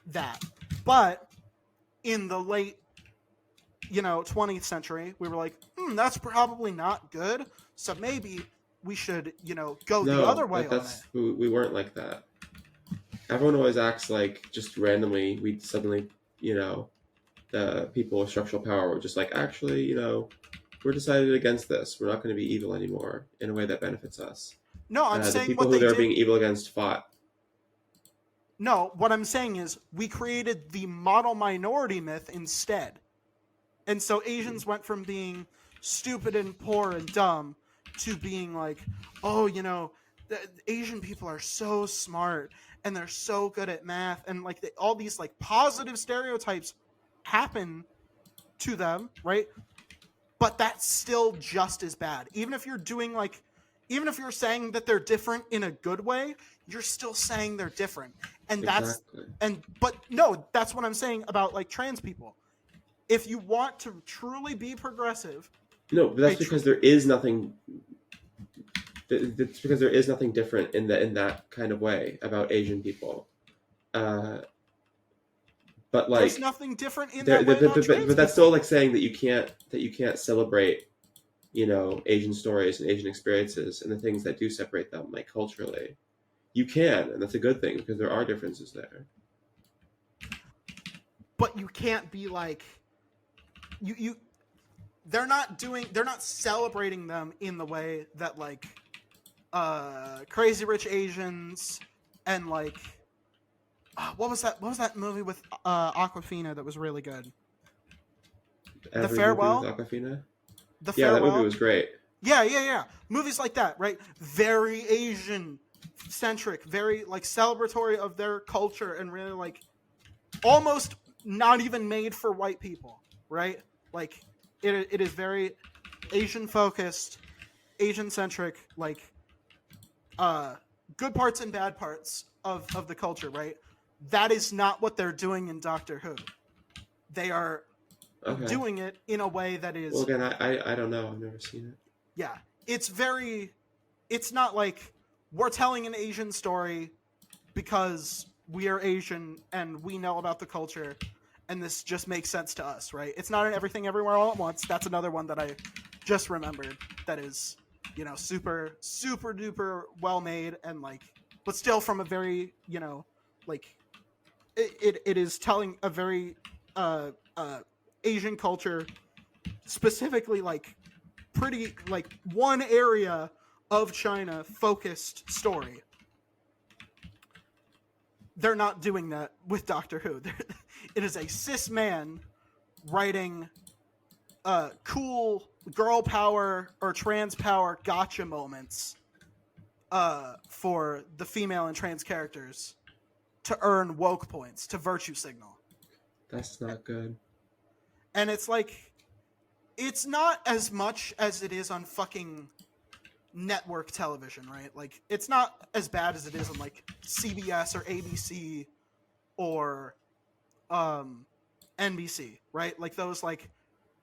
S1: that. But in the late, 20th century, we were like, that's probably not good. So maybe we should, go the other way on it.
S2: We weren't like that. Everyone always acts like just randomly we suddenly, the people with structural power were just like, actually, we're decided against this. We're not going to be evil anymore in a way that benefits us.
S1: No, I'm saying
S2: the people
S1: what
S2: who
S1: they
S2: they're
S1: did.
S2: being evil against fought.
S1: No, what I'm saying is we created the model minority myth instead. And so Asians went from being stupid and poor and dumb to being like, oh, the Asian people are so smart and they're so good at math, and like all these like positive stereotypes happen to them, right? But that's still just as bad. Even if you're saying that they're different in a good way, you're still saying they're different. And
S2: Exactly.
S1: but no, that's what I'm saying about like trans people. If you want to truly be progressive,
S2: no, but that's because there is nothing. It's because there is nothing different in that kind of way about Asian people. But like,
S1: there's nothing different in that way about trans
S2: but that's
S1: people.
S2: still like saying that you can't celebrate, Asian stories and Asian experiences and the things that do separate them, like culturally. You can, and that's a good thing because there are differences there.
S1: But you can't be like they're not celebrating them in the way that like Crazy Rich Asians and like what was that movie with Awkwafina that was really good? The Farewell?
S2: Movie with Awkwafina?
S1: The
S2: Yeah,
S1: Farewell?
S2: that movie was great.
S1: Yeah. Movies like that, right? Very Asian centric, very like celebratory of their culture, and really like almost not even made for white people, right? Like it is very Asian focused, Asian centric, like good parts and bad parts of the culture, right? That is not what they're doing in Doctor Who. They are doing it in a way that is.
S2: Well, again, I don't know. I've never seen it.
S1: Yeah, it's not like we're telling an Asian story because we are Asian and we know about the culture, and this just makes sense to us, right? It's not an Everything Everywhere All at Once. That's another one that I just remembered that is you know, super duper well made, and like, but still from a very, you know, like it is telling a very Asian culture, specifically like pretty like one area of China focused story. They're not doing that with Doctor Who. It is a cis man writing cool girl power or trans power gotcha moments for the female and trans characters to earn woke points, to virtue signal.
S2: That's not good.
S1: And it's like, it's not as much as it is on fucking network television, right? Like, it's not as bad as it is on like CBS or ABC or NBC, right? Like those like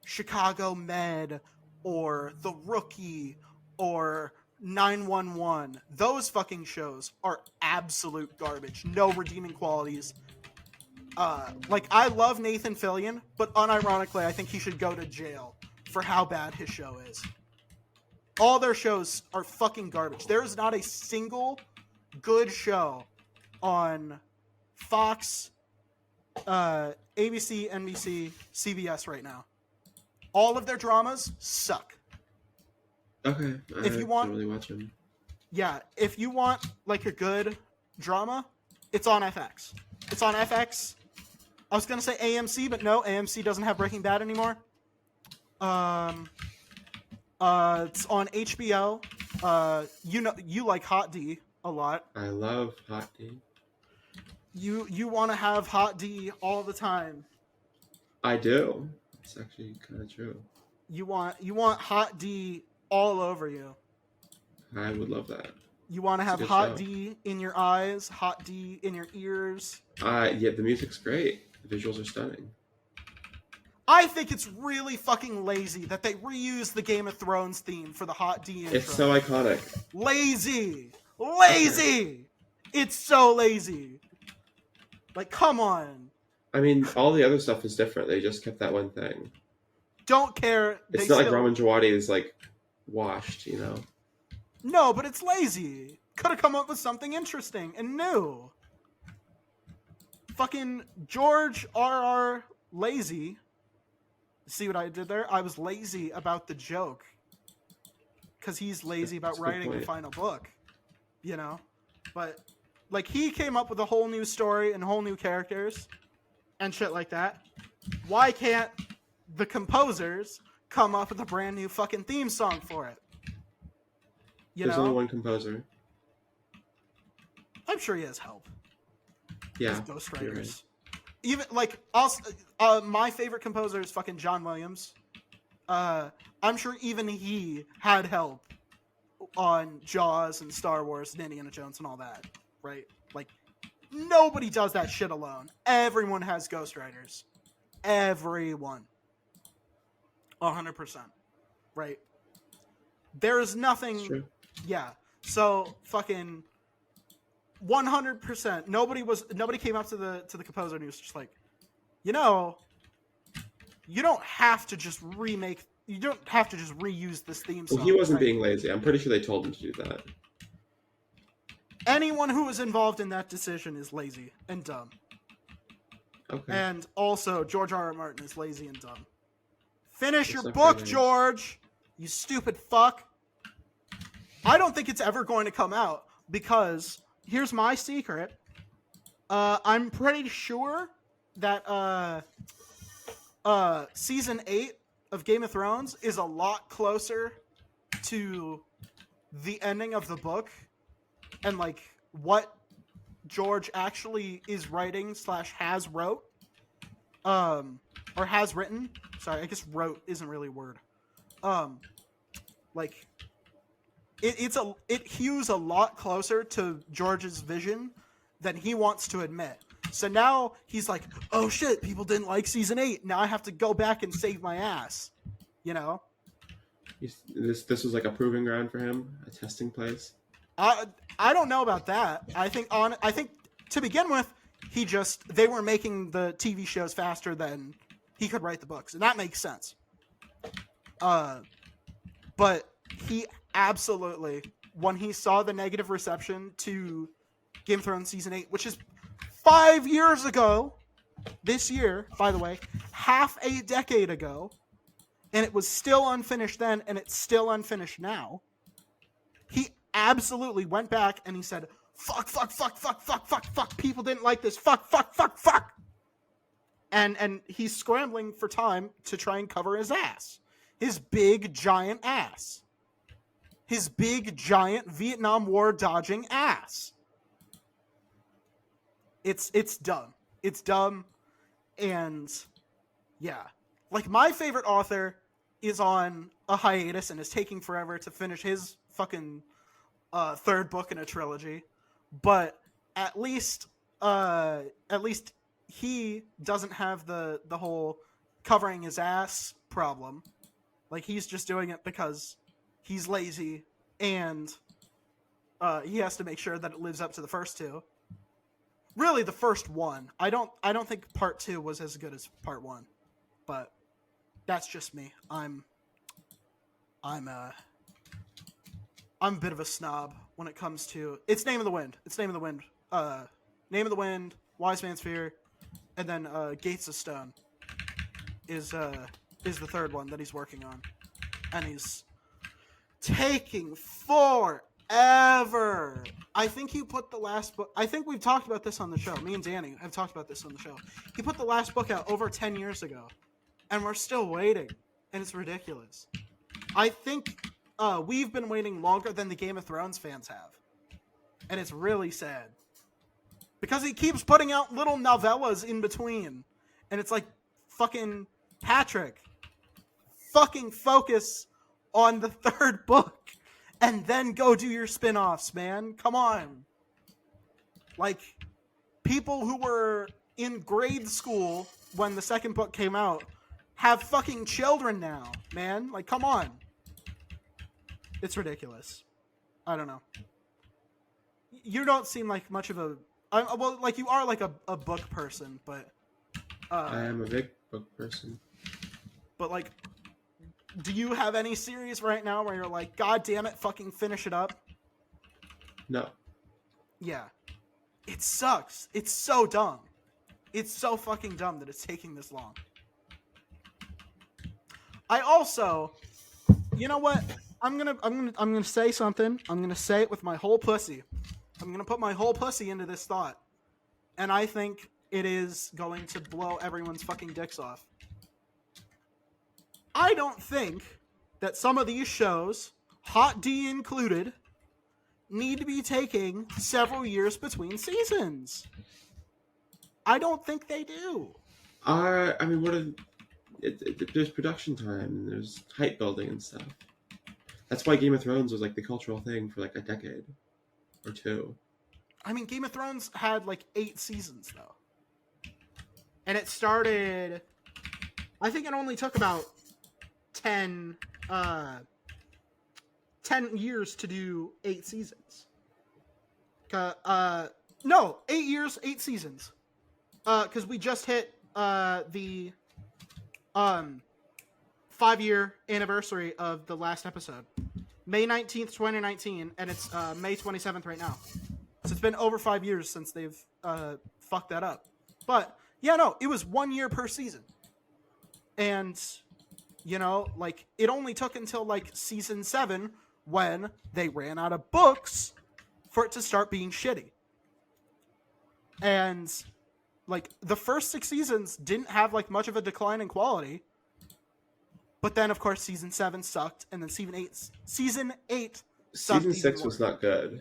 S1: Chicago Med or The Rookie or 911. Those fucking shows are absolute garbage. No redeeming qualities. Like, I love Nathan Fillion, but unironically, I think he should go to jail for how bad his show is. All their shows are fucking garbage. There is not a single good show on Fox, ABC, NBC, CBS right now. All of their dramas suck.
S2: Okay,
S1: If you want,
S2: don't really watch them.
S1: Yeah, if you want like a good drama, it's on FX. It's on FX. I was gonna say AMC, but no, AMC doesn't have Breaking Bad anymore. It's on HBO. You know, you like Hot D a lot.
S2: I love Hot D.
S1: You want to have Hot D all the time.
S2: I do. It's actually kind of true.
S1: You want Hot D all over you.
S2: I would love that.
S1: You want to have
S2: good
S1: Hot
S2: show.
S1: D in your eyes, Hot D in your ears.
S2: Yeah, the music's great. The visuals are stunning.
S1: I think it's really fucking lazy that they reuse the Game of Thrones theme for the Hot D intro.
S2: It's so iconic.
S1: Lazy! Lazy! It's so lazy. Like, come on.
S2: I mean, all the other stuff is different. They just kept that one thing.
S1: Don't care.
S2: It's not like Raman Djawadi is like washed, you know?
S1: No, but it's lazy. Could have come up with something interesting and new. Fucking George R.R. Lazy. See what I did there? I was lazy about the joke. Because he's lazy about writing the final book. You know? But, like, he came up with a whole new story and whole new characters and shit like that. Why can't the composers come up with a brand new fucking theme song for it?
S2: There's only one composer.
S1: I'm sure he has help.
S2: Yeah.
S1: Ghostwriters.
S2: Right.
S1: Even like my favorite composer is fucking John Williams. I'm sure even he had help on Jaws and Star Wars and Indiana Jones and all that, right? Like, nobody does that shit alone. Everyone has ghostwriters. Everyone. 100%. Right? There is nothing.
S2: That's true.
S1: Yeah. So fucking 100%. Nobody came up to the composer and he was just like, you know, you don't have to just reuse this theme song.
S2: Well, he wasn't being lazy. I'm pretty sure they told him to do that.
S1: Anyone who was involved in that decision is lazy and dumb.
S2: Okay.
S1: And also, George R.R. Martin is lazy and dumb. Finish your
S2: not
S1: book,
S2: very nice.
S1: George! You stupid fuck. I don't think it's ever going to come out because here's my secret. I'm pretty sure that season 8 of Game of Thrones is a lot closer to the ending of the book and like what George actually is writing / has wrote or has written. Sorry, I guess wrote isn't really a word. Like it hews a lot closer to George's vision than he wants to admit. So now he's like, oh shit, people didn't like season 8. Now I have to go back and save my ass. You know?
S2: This was like a proving ground for him, a testing place.
S1: I don't know about that. I think to begin with, they were making the TV shows faster than he could write the books, and that makes sense. But he absolutely, when he saw the negative reception to Game of Thrones Season 8, which is 5 years ago, this year, by the way, half a decade ago, and it was still unfinished then, and it's still unfinished now, he absolutely went back and he said, fuck, people didn't like this, fuck. And he's scrambling for time to try and cover his ass. His big, giant ass. His big, giant Vietnam War dodging ass. It's dumb. It's dumb. And yeah. Like, my favorite author is on a hiatus and is taking forever to finish his fucking third book in a trilogy. But at least he doesn't have the whole covering his ass problem. Like, he's just doing it because he's lazy and he has to make sure that it lives up to the first two. Really, the first one. I don't think part 2 was as good as part 1, but that's just me. I'm a bit of a snob when it comes to it's Name of the Wind. Name of the Wind, Wise Man's Fear, and then Gates of Stone is the third one that he's working on, and he's taking forever. I think he put the last book. I think we've talked about this on the show. Me and Danny have talked about this on the show. He put the last book out over 10 years ago, and we're still waiting, and it's ridiculous. I think we've been waiting longer than the Game of Thrones fans have, and it's really sad. Because he keeps putting out little novellas in between. And it's like, fucking Patrick, fucking focus on the third book. And then go do your spin-offs, man. Come on. Like, people who were in grade school when the second book came out have fucking children now, man. Like, come on. It's ridiculous. I don't know. You don't seem like much of a... well, like, you are like a book person, but...
S2: I am a big book person.
S1: But, like, do you have any series right now where you're like, God damn it, fucking finish it up?
S2: No.
S1: Yeah. It sucks. It's so dumb. It's so fucking dumb that it's taking this long. I also... You know what? I'm gonna say something. I'm gonna say it with my whole pussy. I'm going to put my whole pussy into this thought. And I think it is going to blow everyone's fucking dicks off. I don't think that some of these shows, Hot D included, need to be taking several years between seasons. I don't think they do.
S2: I mean, there's production time, and there's hype building and stuff. That's why Game of Thrones was like the cultural thing for like a decade. Or 2.
S1: I mean, Game of Thrones had like 8 seasons though, and it started. I think it only took about 10 years to do 8 seasons. No, 8 years, 8 seasons. Because we just hit the 5-year anniversary of the last episode. May 19th, 2019, and it's May 27th right now. So it's been over 5 years since they've fucked that up. But, yeah, no, it was 1 year per season. And, you know, like, it only took until, like, season 7 when they ran out of books for it to start being shitty. And, like, the first 6 seasons didn't have, like, much of a decline in quality. But then, of course, season 7 sucked, and then season 8 sucked.
S2: Season 6 was not good.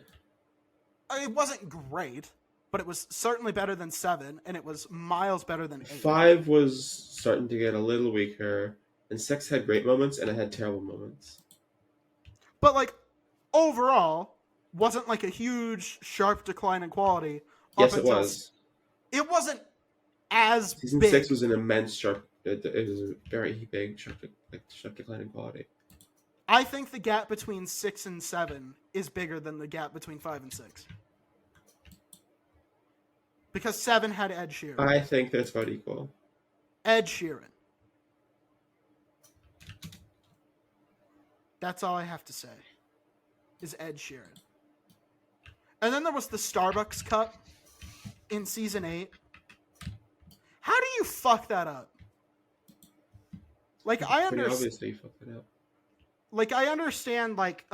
S1: It wasn't great, but it was certainly better than 7, and it was miles better than 8.
S2: 5 was starting to get a little weaker, and 6 had great moments, and it had terrible moments.
S1: But, like, overall, wasn't like a huge, sharp decline in quality.
S2: Yes, it was.
S1: It wasn't as
S2: Season
S1: big.
S2: 6 was an immense sharp. It was a very big sharp decline in quality.
S1: I think the gap between 6 and 7 is bigger than the gap between 5 and 6. Because 7 had Ed Sheeran.
S2: I think that's about equal.
S1: Ed Sheeran. That's all I have to say. Is Ed Sheeran. And then there was the Starbucks cup in season 8. How do you fuck that up? Like, I
S2: Pretty
S1: understand.
S2: obviously you fucked it up.
S1: Like, I understand, like,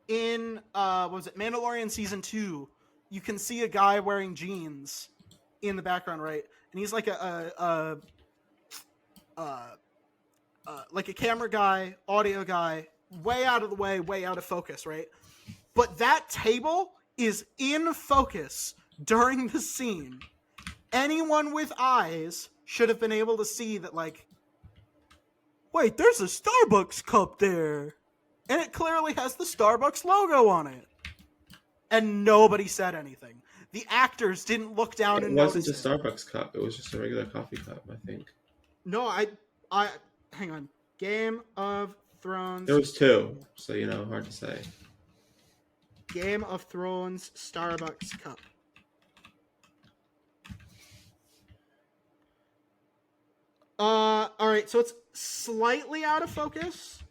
S1: in what was it, Mandalorian season 2, you can see a guy wearing jeans in the background, right? And he's like like a camera guy, audio guy, way out of the way, way out of focus, right? But that table is in focus during the scene. Anyone with eyes should have been able to see that, like, wait, there's a Starbucks cup there. And it clearly has the Starbucks logo on it. And nobody said anything. The actors didn't look down and notice it.
S2: It wasn't a Starbucks cup. It was just a regular coffee cup, I think.
S1: No, I hang on. Game of Thrones.
S2: There was 2, so, hard to say.
S1: Game of Thrones Starbucks cup. Alright, so it's slightly out of focus,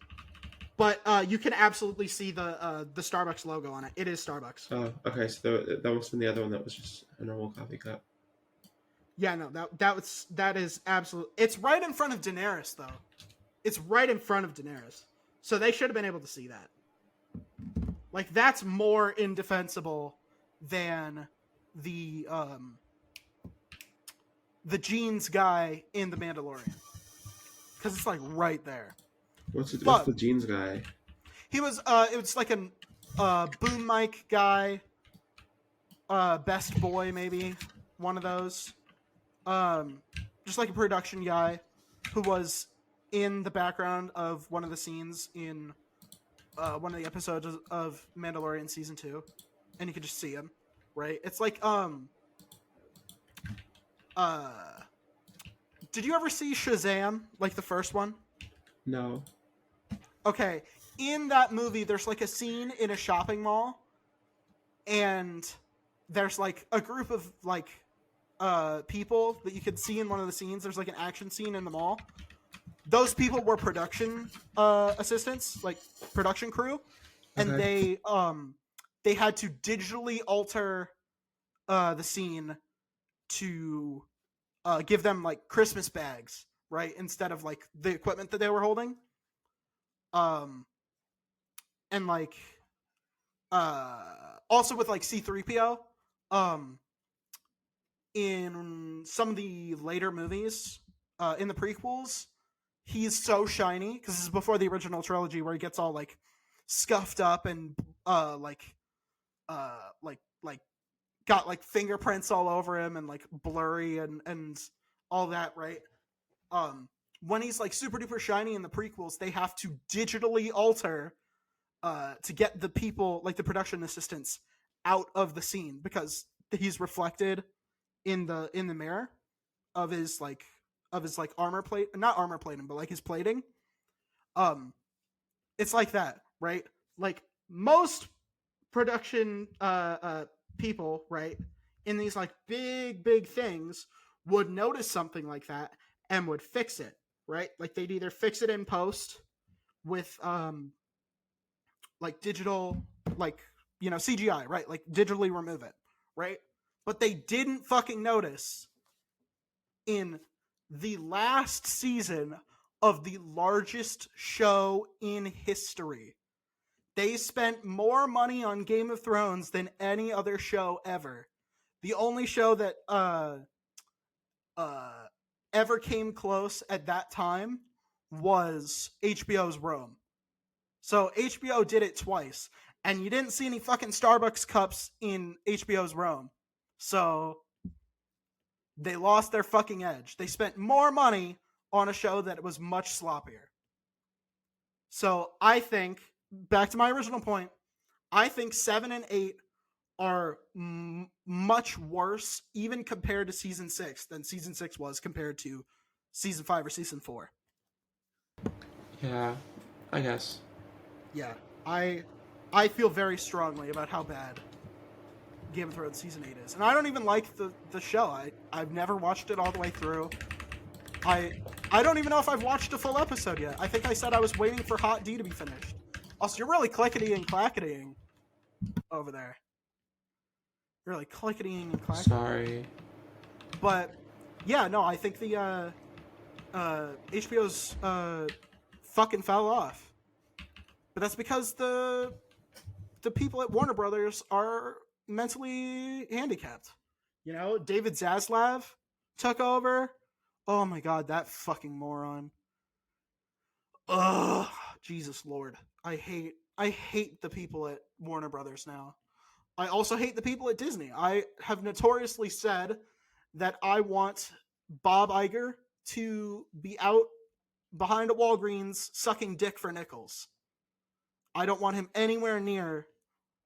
S1: but you can absolutely see the Starbucks logo on it. It is Starbucks.
S2: Oh, okay, so that must have been the other one that was just a normal coffee cup.
S1: Yeah, no, that is absolute. It's right in front of Daenerys, though. It's right in front of Daenerys. So they should have been able to see that. Like, that's more indefensible than the jeans guy in The Mandalorian. Because it's, like, right there.
S2: What's the jeans guy?
S1: He was, it was like a boom mic guy. Best boy, maybe. One of those. Just like a production guy who was in the background of one of the scenes in one of the episodes of Mandalorian season 2, and you could just see him, right? It's like did you ever see Shazam, like the first one?
S2: No.
S1: Okay, in that movie there's like a scene in a shopping mall, and there's like a group of like people that you could see in one of the scenes. There's like an action scene in the mall. Those people were production assistants, like production crew, and
S2: Okay.
S1: they had to digitally alter the scene to give them like Christmas bags, right, instead of like the equipment that they were holding. And like also with like C-3PO, in some of the later movies, in the prequels, he's so shiny because this is before the original trilogy where he gets all like scuffed up and like got like fingerprints all over him and like blurry and all that, right? When he's like super duper shiny in the prequels, they have to digitally alter to get the people, like the production assistants, out of the scene because he's reflected in the mirror of his armor plate, not armor plating, but like his plating. It's like that, right? Like most production people, right, in these like big things would notice something like that and would fix it, right? Like they'd either fix it in post with like digital, like, CGI, right? Like digitally remove it, right? But they didn't fucking notice in the last season of the largest show in history. They spent more money on Game of Thrones than any other show ever. The only show that ever came close at that time was HBO's Rome. So HBO did it twice, and you didn't see any fucking Starbucks cups in HBO's Rome. So they lost their fucking edge. They spent more money on a show that was much sloppier. So I think, back to my original point, I think 7 and 8 are much worse, even compared to season 6, than season 6 was compared to season 5 or season 4.
S2: Yeah, I guess.
S1: Yeah, I feel very strongly about how bad Game of Thrones season 8 is. And I don't even like the show. I've never watched it all the way through. I don't even know if I've watched a full episode yet. I think I said I was waiting for Hot D to be finished. Also, you're really clickety and clacketying over there. You're really clickety and clacketying.
S2: Sorry.
S1: But yeah, no, I think the HBO's fucking fell off. But that's because the people at Warner Brothers are mentally handicapped. You know, David Zaslav took over. Oh my god, that fucking moron. Ugh, Jesus Lord. I hate the people at Warner Brothers now. I also hate the people at Disney. I have notoriously said that I want Bob Iger to be out behind a Walgreens sucking dick for nickels. I don't want him anywhere near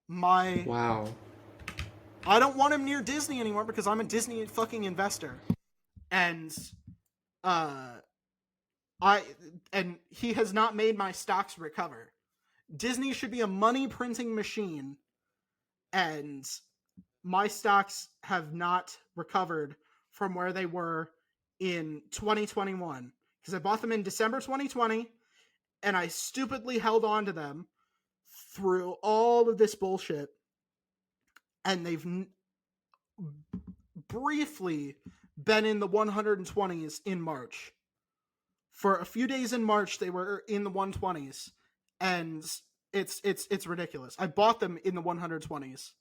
S1: my...
S2: Wow.
S1: I don't want him near Disney anymore because I'm a Disney fucking investor. And he has not made my stocks recover. Disney should be a money printing machine, and my stocks have not recovered from where they were in 2021 because I bought them in December 2020 and I stupidly held on to them through all of this bullshit, and they've briefly been in the 120s in March. For a few days in March, they were in the 120s, and it's ridiculous. I bought them in the 120s,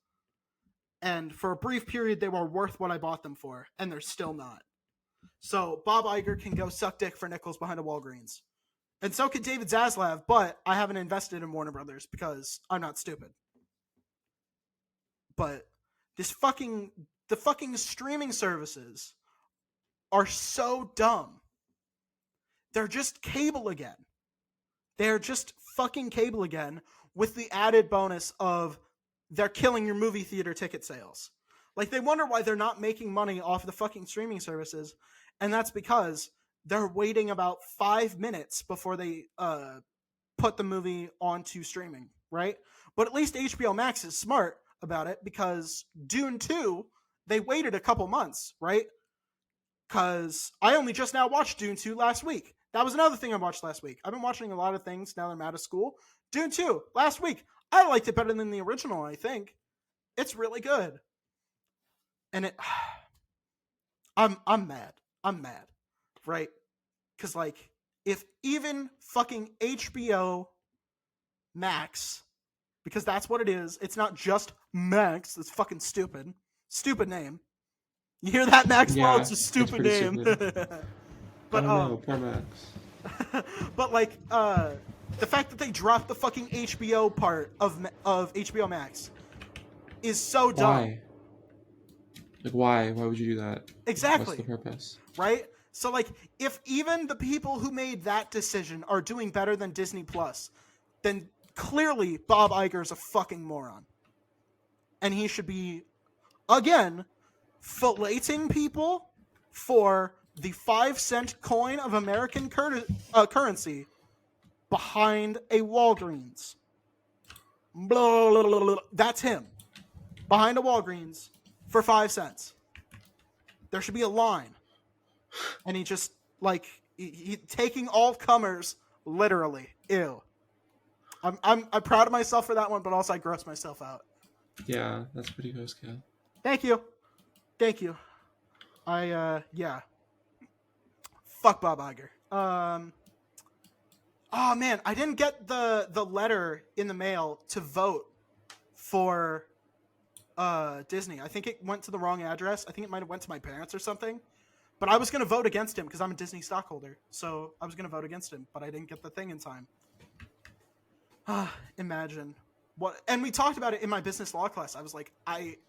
S1: and for a brief period, they were worth what I bought them for, and they're still not. So Bob Iger can go suck dick for nickels behind a Walgreens. And so could David Zaslav, but I haven't invested in Warner Brothers because I'm not stupid. But the fucking streaming services are so dumb. They're just cable again. They're just fucking cable again with the added bonus of they're killing your movie theater ticket sales. Like, they wonder why they're not making money off the fucking streaming services, and that's because they're waiting about 5 minutes before they put the movie onto streaming, right? But at least HBO Max is smart about it because Dune 2, they waited a couple months, right? Because I only just now watched Dune 2 last week. That was another thing I watched last week. I've been watching a lot of things now that I'm out of school. Dune 2, last week. I liked it better than the original, I think. It's really good. And I'm mad. I'm mad. Right? Because, like, if even fucking HBO Max, because that's what it is, it's not just Max, it's fucking stupid. Stupid name. You hear that, Maxwell?
S2: Yeah,
S1: it's a stupid name. But
S2: no, poor Max.
S1: But like, the fact that they dropped the fucking HBO part of HBO Max is so dumb.
S2: Why? Like, why? Why would you do that?
S1: Exactly.
S2: What's the purpose?
S1: Right? So, like, if even the people who made that decision are doing better than Disney Plus, then clearly Bob Iger is a fucking moron. And he should be, again, filleting people for the 5-cent coin of American currency behind a Walgreens. Blah, blah, blah, blah. That's him. Behind a Walgreens for 5 cents. There should be a line. And he just, like, he taking all comers literally. Ew. I'm proud of myself for that one, but also I gross myself out.
S2: Yeah, that's pretty gross, Kael.
S1: Thank you. Yeah. Fuck Bob Iger. Oh man, I didn't get the letter in the mail to vote for Disney. I think it went to the wrong address. I think it might have went to my parents or something. But I was going to vote against him because I'm a Disney stockholder. So I was going to vote against him, but I didn't get the thing in time. Imagine. What? And we talked about it in my business law class. I was like,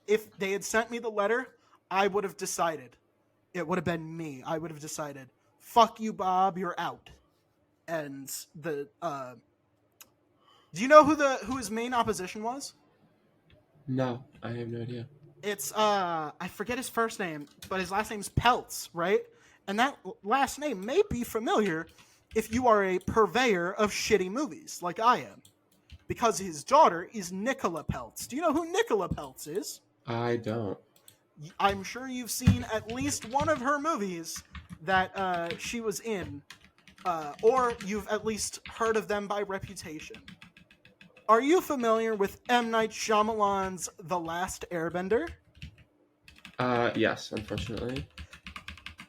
S1: if they had sent me the letter, I would have decided. It would have been me. I would have decided, fuck you, Bob, you're out. And do you know who his main opposition was?
S2: No, I have no idea.
S1: It's I forget his first name, but his last name's Peltz, right? And that last name may be familiar if you are a purveyor of shitty movies like I am. Because his daughter is Nicola Peltz. Do you know who Nicola Peltz is?
S2: I don't.
S1: I'm sure you've seen at least one of her movies that she was in, or you've at least heard of them by reputation. Are you familiar with M. Night Shyamalan's The Last Airbender?
S2: Yes, unfortunately.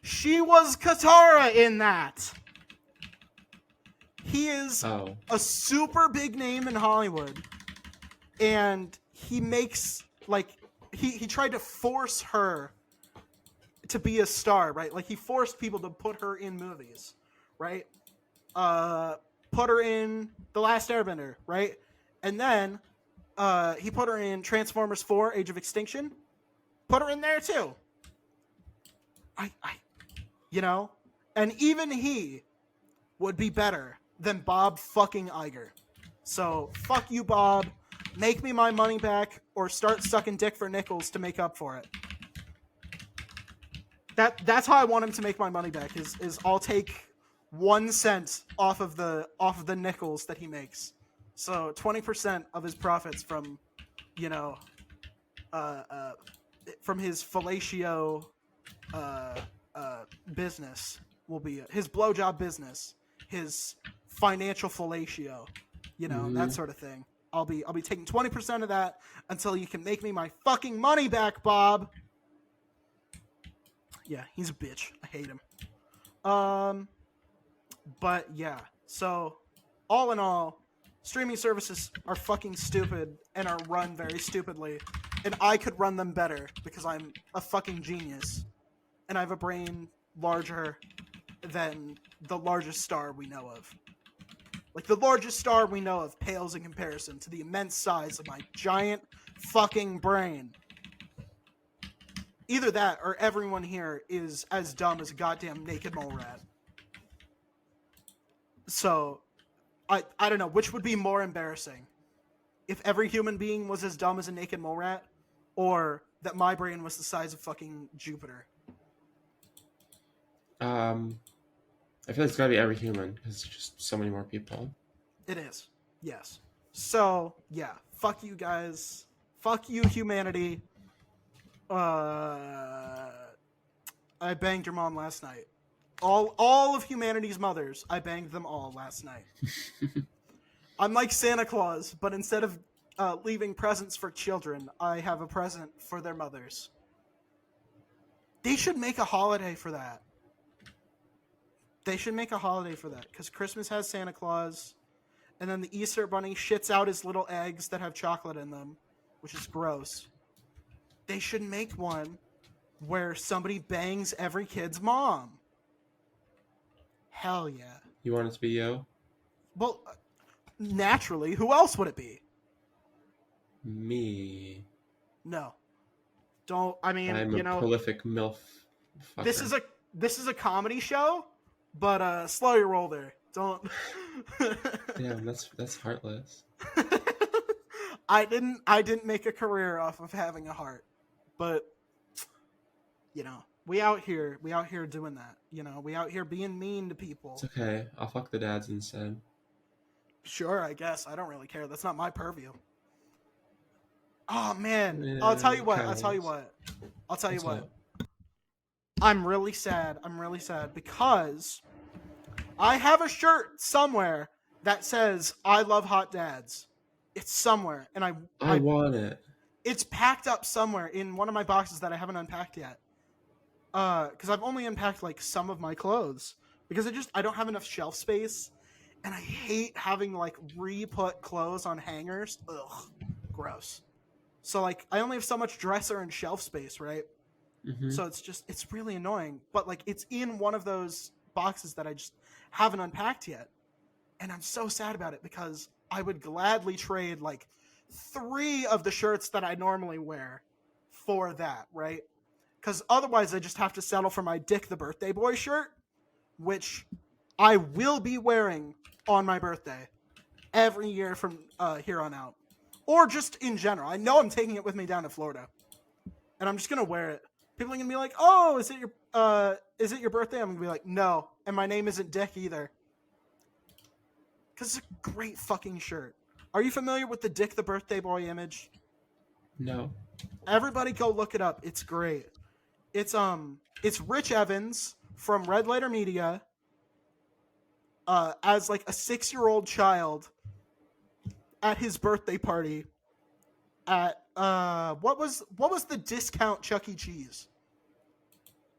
S1: She was Katara in that. He is
S2: Oh.
S1: a super big name in Hollywood, and he makes, like, he tried to force her to be a star, right? Like, he forced people to put her in movies, right? Put her in The Last Airbender, right? And then he put her in Transformers 4: Age of Extinction. Put her in there too. You know? And even he would be better than Bob fucking Iger. So, fuck you, Bob. Make me my money back, or start sucking dick for nickels to make up for it. That's how I want him to make my money back. Is I'll take 1 cent off of the nickels that he makes. So 20% of his profits from, from his fellatio business will be his blowjob business, his financial fellatio, that sort of thing. I'll be taking 20% of that until you can make me my fucking money back, Bob. Yeah, he's a bitch. I hate him. But yeah, so all in all, streaming services are fucking stupid and are run very stupidly, and I could run them better because I'm a fucking genius and I have a brain larger than the largest star we know of. Like, the largest star we know of pales in comparison to the immense size of my giant fucking brain. Either that or everyone here is as dumb as a goddamn naked mole rat. So, I don't know, which would be more embarrassing? If every human being was as dumb as a naked mole rat, or that my brain was the size of fucking Jupiter?
S2: I feel like it's gotta be every human, because there's just so many more people.
S1: It is. Yes. So, yeah. Fuck you guys. Fuck you, humanity. I banged your mom last night. All of humanity's mothers, I banged them all last night. I'm like Santa Claus, but instead of leaving presents for children, I have a present for their mothers. They should make a holiday for that. They should make a holiday for that, because Christmas has Santa Claus, and then the Easter Bunny shits out his little eggs that have chocolate in them, which is gross. They should make one where somebody bangs every kid's mom. Hell yeah.
S2: You want it to be you?
S1: Well, naturally, who else would it be?
S2: Me.
S1: No. Don't, I mean,
S2: I'm a prolific MILF fucker.
S1: This is a comedy show, but slow your roll there. Don't.
S2: Damn, that's heartless.
S1: I didn't make a career off of having a heart, but we out here doing that. We out here being mean to people.
S2: It's okay. I'll fuck the dads instead.
S1: Sure, I guess. I don't really care. That's not my purview. Oh man, I'll tell you what. I'm really sad because I have a shirt somewhere that says "I love hot dads." It's somewhere, and I
S2: want it.
S1: It's packed up somewhere in one of my boxes that I haven't unpacked yet. Because I've only unpacked like some of my clothes because I don't have enough shelf space, and I hate having like re-put clothes on hangers. Ugh, gross. So like I only have so much dresser and shelf space, right?
S2: Mm-hmm.
S1: So it's really annoying. But like it's in one of those boxes that I just haven't unpacked yet, and I'm so sad about it because I would gladly trade like 3 of the shirts that I normally wear for that, right? Because otherwise I just have to settle for my Dick the Birthday Boy shirt, which I will be wearing on my birthday every year from here on out. Or just in general. I know I'm taking it with me down to Florida. And I'm just going to wear it. People are going to be like, oh, is it your birthday? I'm going to be like, no. And my name isn't Dick either. Because it's a great fucking shirt. Are you familiar with the Dick the Birthday Boy image?
S2: No.
S1: Everybody go look it up. It's great. It's Rich Evans from Red Letter Media as like a 6-year-old child at his birthday party at what was the discount Chuck E. Cheese?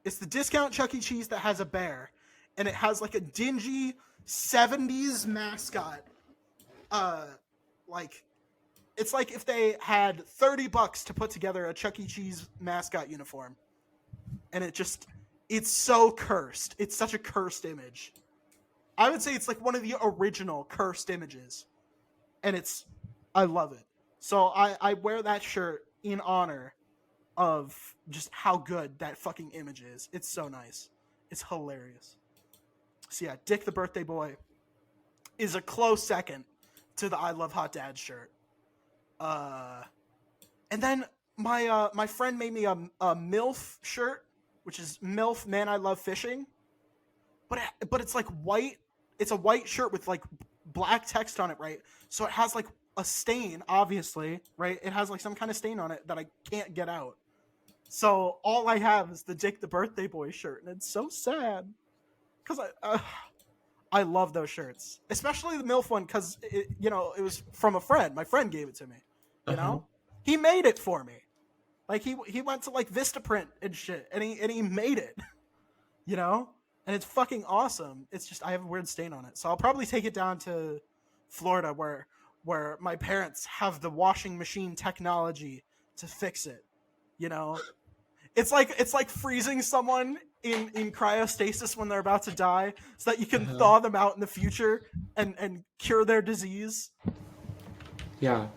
S1: It's the discount Chuck E. Cheese that has a bear, and it has like a dingy 70s mascot. Like it's like if they had $30 to put together a Chuck E. Cheese mascot uniform, and it's so cursed. It's such a cursed image. I would say it's like one of the original cursed images, and I love it. So I wear that shirt in honor of just how good that fucking image is. It's so nice. It's hilarious. So yeah, Dick the Birthday Boy is a close second to the I Love Hot Dad shirt. And then my friend made me a MILF shirt, which is MILF Man I Love Fishing. But it's like white. It's a white shirt with like black text on it, right? So it has like a stain, obviously, right? It has like some kind of stain on it that I can't get out. So all I have is the Dick the Birthday Boy shirt, and it's so sad because I love those shirts, especially the MILF one because it was from a friend. My friend gave it to me. You know, he made it for me. Like he went to like Vistaprint and shit, and he made it. You know, and it's fucking awesome. It's just I have a weird stain on it, so I'll probably take it down to Florida where my parents have the washing machine technology to fix it. You know, it's like freezing someone in cryostasis when they're about to die, so that you can thaw them out in the future and cure their disease.
S2: Yeah.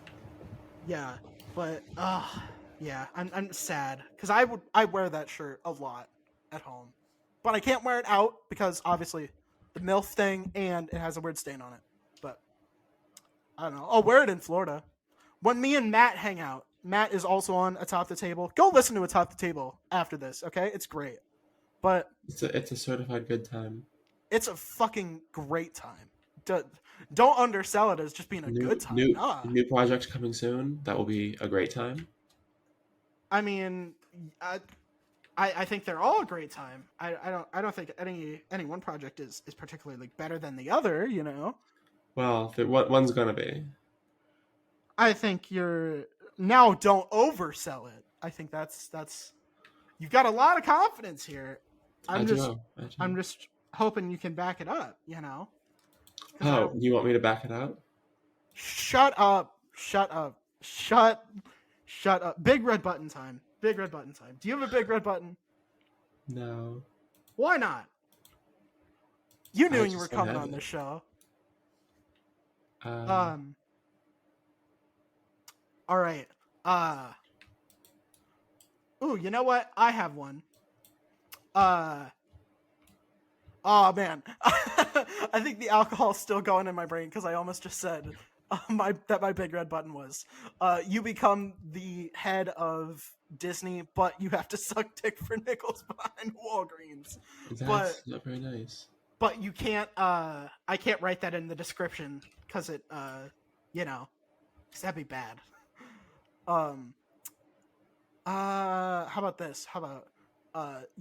S1: Yeah, but yeah, I'm sad because I wear that shirt a lot at home, but I can't wear it out because obviously the MILF thing and it has a weird stain on it. But I don't know. I'll wear it in Florida when me and Matt hang out. Matt is also on Atop the Table. Go listen to Atop the Table after this, okay? It's great. But
S2: It's a certified good time.
S1: It's a fucking great time. Don't undersell it as just being a good time.
S2: New projects coming soon. That will be a great time.
S1: I mean, I think they're all a great time. I don't think any one project is particularly better than the other. You know.
S2: Well, one's gonna be.
S1: I think you're now. Don't oversell it. I think that's you've got a lot of confidence here. I'm just hoping you can back it up. You know.
S2: Oh, you want me to back it up?
S1: Shut up. Big red button time. Big red button time. Do you have a big red button?
S2: No.
S1: Why not? You knew you were coming on this show. All right. Ooh, you know what? I have one. Oh man, I think the alcohol's still going in my brain because I almost just said that my big red button was you become the head of Disney, but you have to suck dick for nickels behind Walgreens.
S2: That's not very nice.
S1: But you can't. I can't write that in the description because it, because that'd be bad. How about this? How about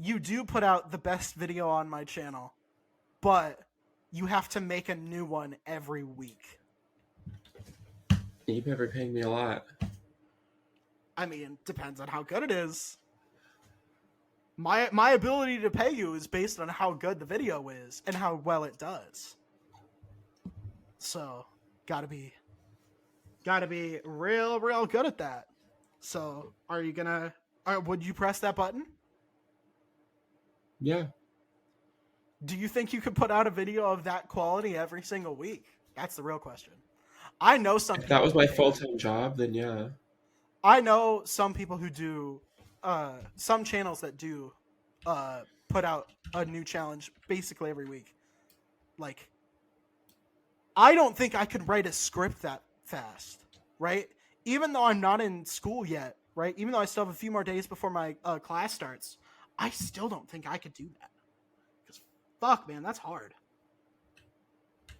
S1: you do put out the best video on my channel, but you have to make a new one every week.
S2: You've been paying me a lot.
S1: I mean, depends on how good it is. My ability to pay you is based on how good the video is and how well it does. So, gotta be real good at that. So, are you gonna? Would you press that button?
S2: Yeah.
S1: Do you think you could put out a video of that quality every single week? That's the real question. I know some people.
S2: If that was my full-time job, then yeah.
S1: I know some people who do, some channels that do put out a new challenge basically every week. Like, I don't think I could write a script that fast, right? Even though I'm not in school yet, right? Even though I still have a few more days before my class starts, I still don't think I could do that. Because, fuck, man, that's hard.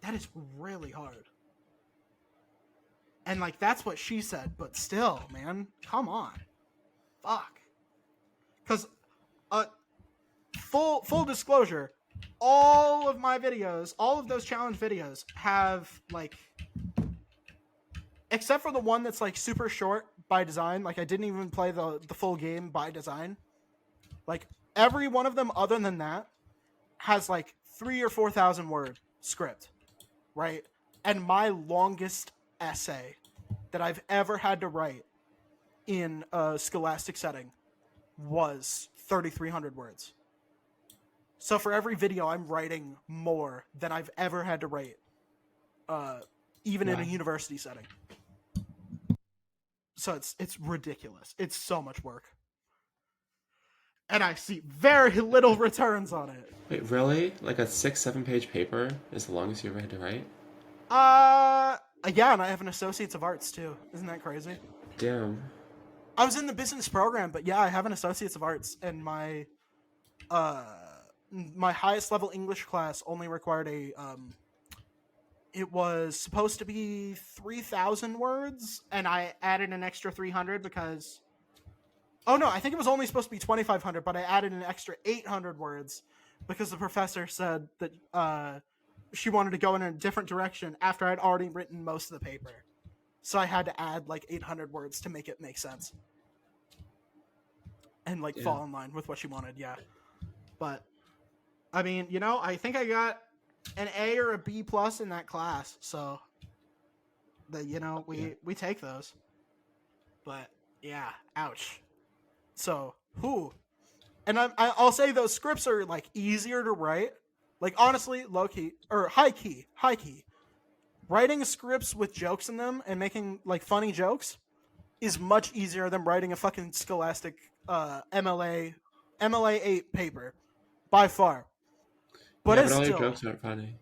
S1: That is really hard. And, like, that's what she said, but still, man, come on. Fuck. Because full disclosure, all of my videos, all of those challenge videos have like, except for the one that's like super short by design, like I didn't even play the full game by design. Like every one of them other than that has like 3,000 or 4,000 word script, right? And my longest essay that I've ever had to write in a scholastic setting was 3,300 words. So for every video, I'm writing more than I've ever had to write, even in a university setting. So it's ridiculous. It's so much work. And I see very little returns on it.
S2: Wait, really? Like a 6-7 page paper is the longest you ever had to write?
S1: Yeah, and I have an Associates of Arts too. Isn't that crazy?
S2: Damn.
S1: I was in the business program, but yeah, I have an Associates of Arts, and my highest level English class only required it was supposed to be 3,000 words, and I added an extra 300 because, oh no, I think it was only supposed to be 2,500, but I added an extra 800 words because the professor said that she wanted to go in a different direction after I'd already written most of the paper. So I had to add like 800 words to make it make sense. And like fall in line with what she wanted, yeah. But, I mean, you know, I think I got an A or a B plus in that class. So, we take those. But, yeah, ouch. So, and I'll say those scripts are like easier to write. Like honestly, low key or high key. Writing scripts with jokes in them and making like funny jokes is much easier than writing a fucking scholastic MLA 8 paper by far. But
S2: yeah,
S1: it's
S2: but all
S1: still,
S2: your jokes aren't funny.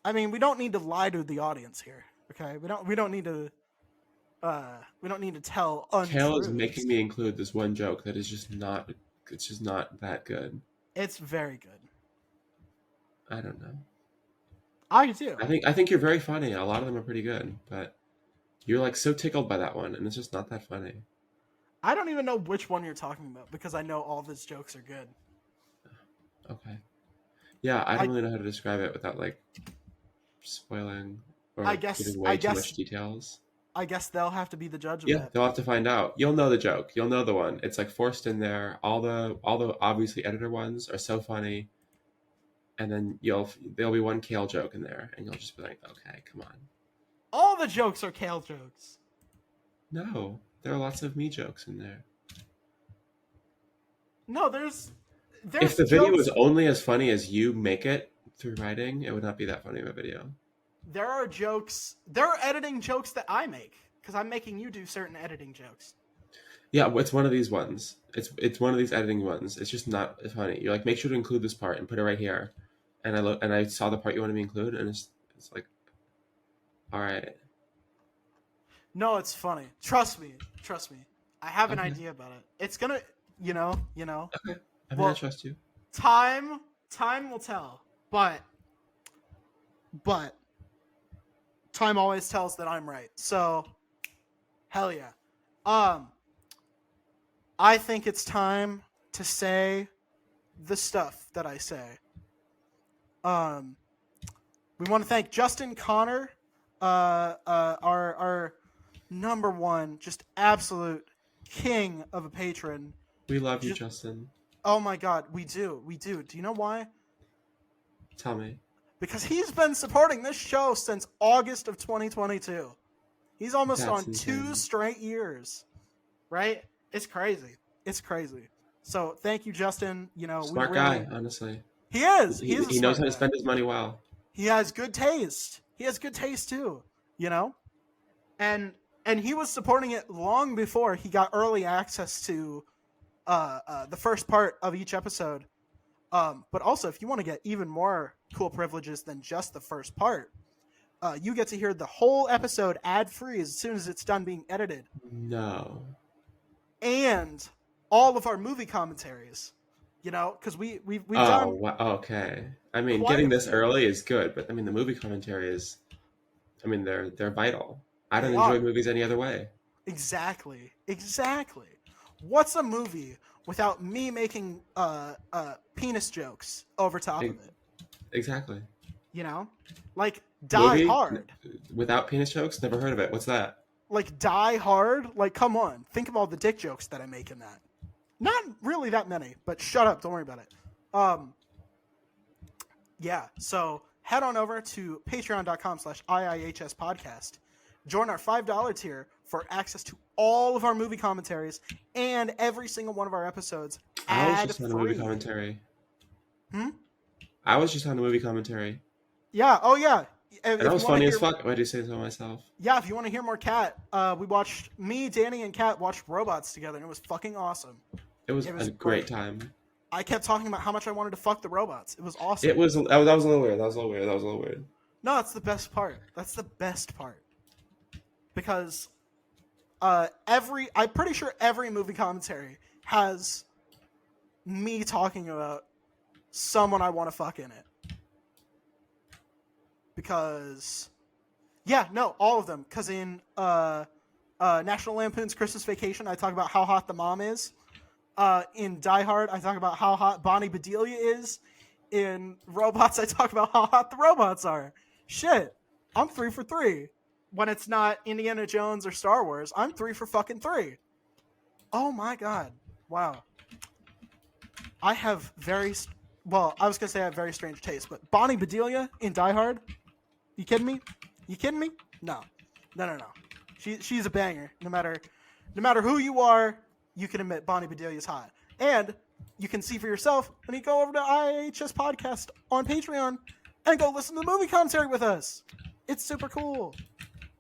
S1: I mean, we don't need to lie to the audience here. Okay, we don't need to tell untruths.
S2: Kael is making me include this one joke that is just not. It's just not that good.
S1: It's very good.
S2: I don't know.
S1: I do.
S2: I think you're very funny. A lot of them are pretty good, but you're like so tickled by that one, and it's just not that funny.
S1: I don't even know which one you're talking about because I know all of his jokes are good.
S2: Okay. Yeah, I don't really know how to describe it without like spoiling or giving way too much details.
S1: I guess they'll have to be the judge of
S2: Yeah,
S1: that.
S2: they'll have to find out. You'll know the joke. You'll know the one. It's like forced in there. All the obviously editor ones are so funny. And then there'll be one Kael joke in there, and you'll just be like, okay, come on.
S1: All the jokes are Kael jokes.
S2: No, there are lots of me jokes in there.
S1: No, there's
S2: if the video was only as funny as you make it through writing, it would not be that funny of a video.
S1: There are jokes. There are editing jokes that I make because I'm making you do certain editing jokes.
S2: Yeah, it's one of these ones. It's one of these editing ones. It's just not funny. You're like, make sure to include this part and put it right here. And I saw the part you wanted me to include, and it's like, all right.
S1: No, it's funny. Trust me. I have an idea about it. It's gonna, you know.
S2: Okay, I mean, I trust you.
S1: Time will tell, but time always tells that I'm right. So, hell yeah. I think it's time to say the stuff that I say. We want to thank Justin Connor, our number one, just absolute king of a patron.
S2: We love you, Justin.
S1: Oh my God, we do. Do you know why?
S2: Tell me.
S1: Because he's been supporting this show since August of 2022. He's almost on insane. 2 straight years, right? It's crazy. So thank you, Justin. You know,
S2: smart guy, honestly.
S1: He is.
S2: He knows how to spend his money well.
S1: He has good taste. He has good taste too. You know, and he was supporting it long before he got early access to the first part of each episode. But also, if you want to get even more cool privileges than just the first part, you get to hear the whole episode ad-free as soon as it's done being edited.
S2: No.
S1: And all of our movie commentaries, you know, because we've done.
S2: Oh, okay. I mean, getting this early is good, but I mean, the movie commentary is, I mean, they're vital. I don't enjoy movies any other way.
S1: Exactly. What's a movie without me making penis jokes over top of it.
S2: Exactly.
S1: You know, like Die
S2: Movie
S1: Hard.
S2: without penis jokes? Never heard of it. What's that?
S1: Like Die Hard. Like, come on, think of all the dick jokes that I make in that. Not really that many, but shut up. Don't worry about it. Yeah. So head on over to patreon.com/IIHS podcast. Join our $5 tier for access to all of our movie commentaries and every single one of our episodes.
S2: I was just on the movie
S1: ad-free.
S2: commentary.
S1: Hmm?
S2: I was just on the movie commentary.
S1: Yeah. Oh, yeah.
S2: And that was funny as fuck. Why do you say so myself?
S1: Yeah, if you want to hear more Kat, me, Danny, and Kat watched Robots together, and it was fucking awesome.
S2: It was a great time.
S1: I kept talking about how much I wanted to fuck the robots. It was awesome.
S2: That was a little weird. That was a little weird.
S1: No, that's the best part. That's the best part. Because I'm pretty sure every movie commentary has me talking about someone I want to fuck in it. Because, yeah, no, all of them. Because in National Lampoon's Christmas Vacation, I talk about how hot the mom is. In Die Hard, I talk about how hot Bonnie Bedelia is. In Robots, I talk about how hot the robots are. Shit, I'm 3 for 3. When it's not Indiana Jones or Star Wars, I'm 3 for fucking 3. Oh my god. Wow. I have I was going to say I have very strange taste, but Bonnie Bedelia in Die Hard? You kidding me? No. She's a banger. No matter who you are, you can admit Bonnie Bedelia's hot. And you can see for yourself when you go over to IHS Podcast on Patreon and go listen to the movie commentary with us. It's super cool.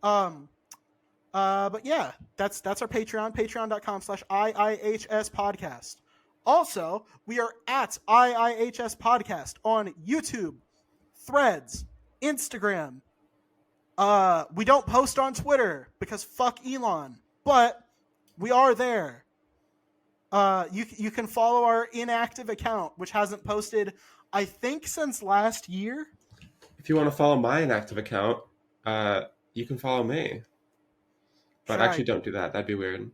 S1: But yeah, that's our Patreon, patreon.com/IIHS Podcast. Also, we are at IIHS Podcast on YouTube, Threads, Instagram. We don't post on Twitter because fuck Elon, but we are there. You can follow our inactive account, which hasn't posted, I think, since last year.
S2: If you want to follow my inactive account, you can follow me. But actually, don't do that. That'd be weird.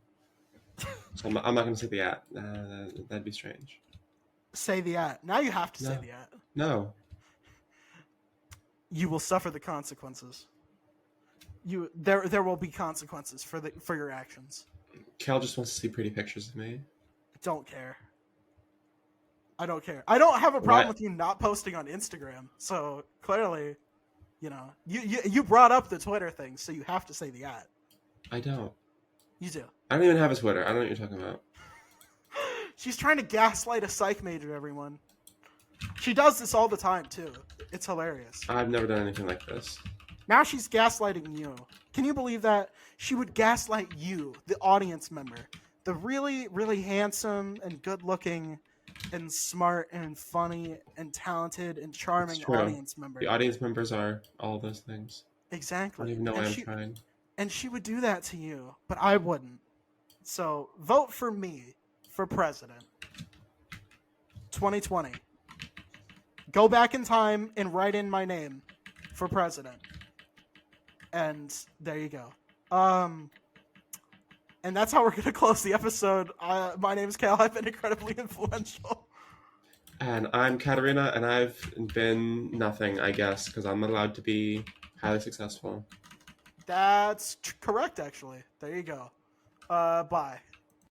S2: So I'm not going to say the at. That'd be strange.
S1: Say the at. Now you have to say the at.
S2: No.
S1: You will suffer the consequences. There will be consequences for your actions.
S2: Kael just wants to see pretty pictures of me.
S1: Don't care. I don't care. I don't have a problem with you not posting on Instagram. So clearly, you brought up the Twitter thing, so you have to say the at.
S2: I don't.
S1: You do.
S2: I don't even have a Twitter. I don't know what you're talking about.
S1: She's trying to gaslight a psych major, everyone. She does this all the time, too. It's hilarious.
S2: I've never done anything like this.
S1: Now she's gaslighting you. Can you believe that? She would gaslight you, the audience member. The really, really handsome and good-looking and smart and funny and talented and charming audience member.
S2: The audience members are all those things.
S1: Exactly.
S2: I don't even know why I'm trying.
S1: And she would do that to you, but I wouldn't. So vote for me for president. 2020. Go back in time and write in my name for president. And there you go. And that's how we're going to close the episode. My name is Kael. I've been incredibly influential.
S2: And I'm Kateryna, and I've been nothing, I guess, because I'm not allowed to be highly successful.
S1: That's correct, actually. There you go. Bye.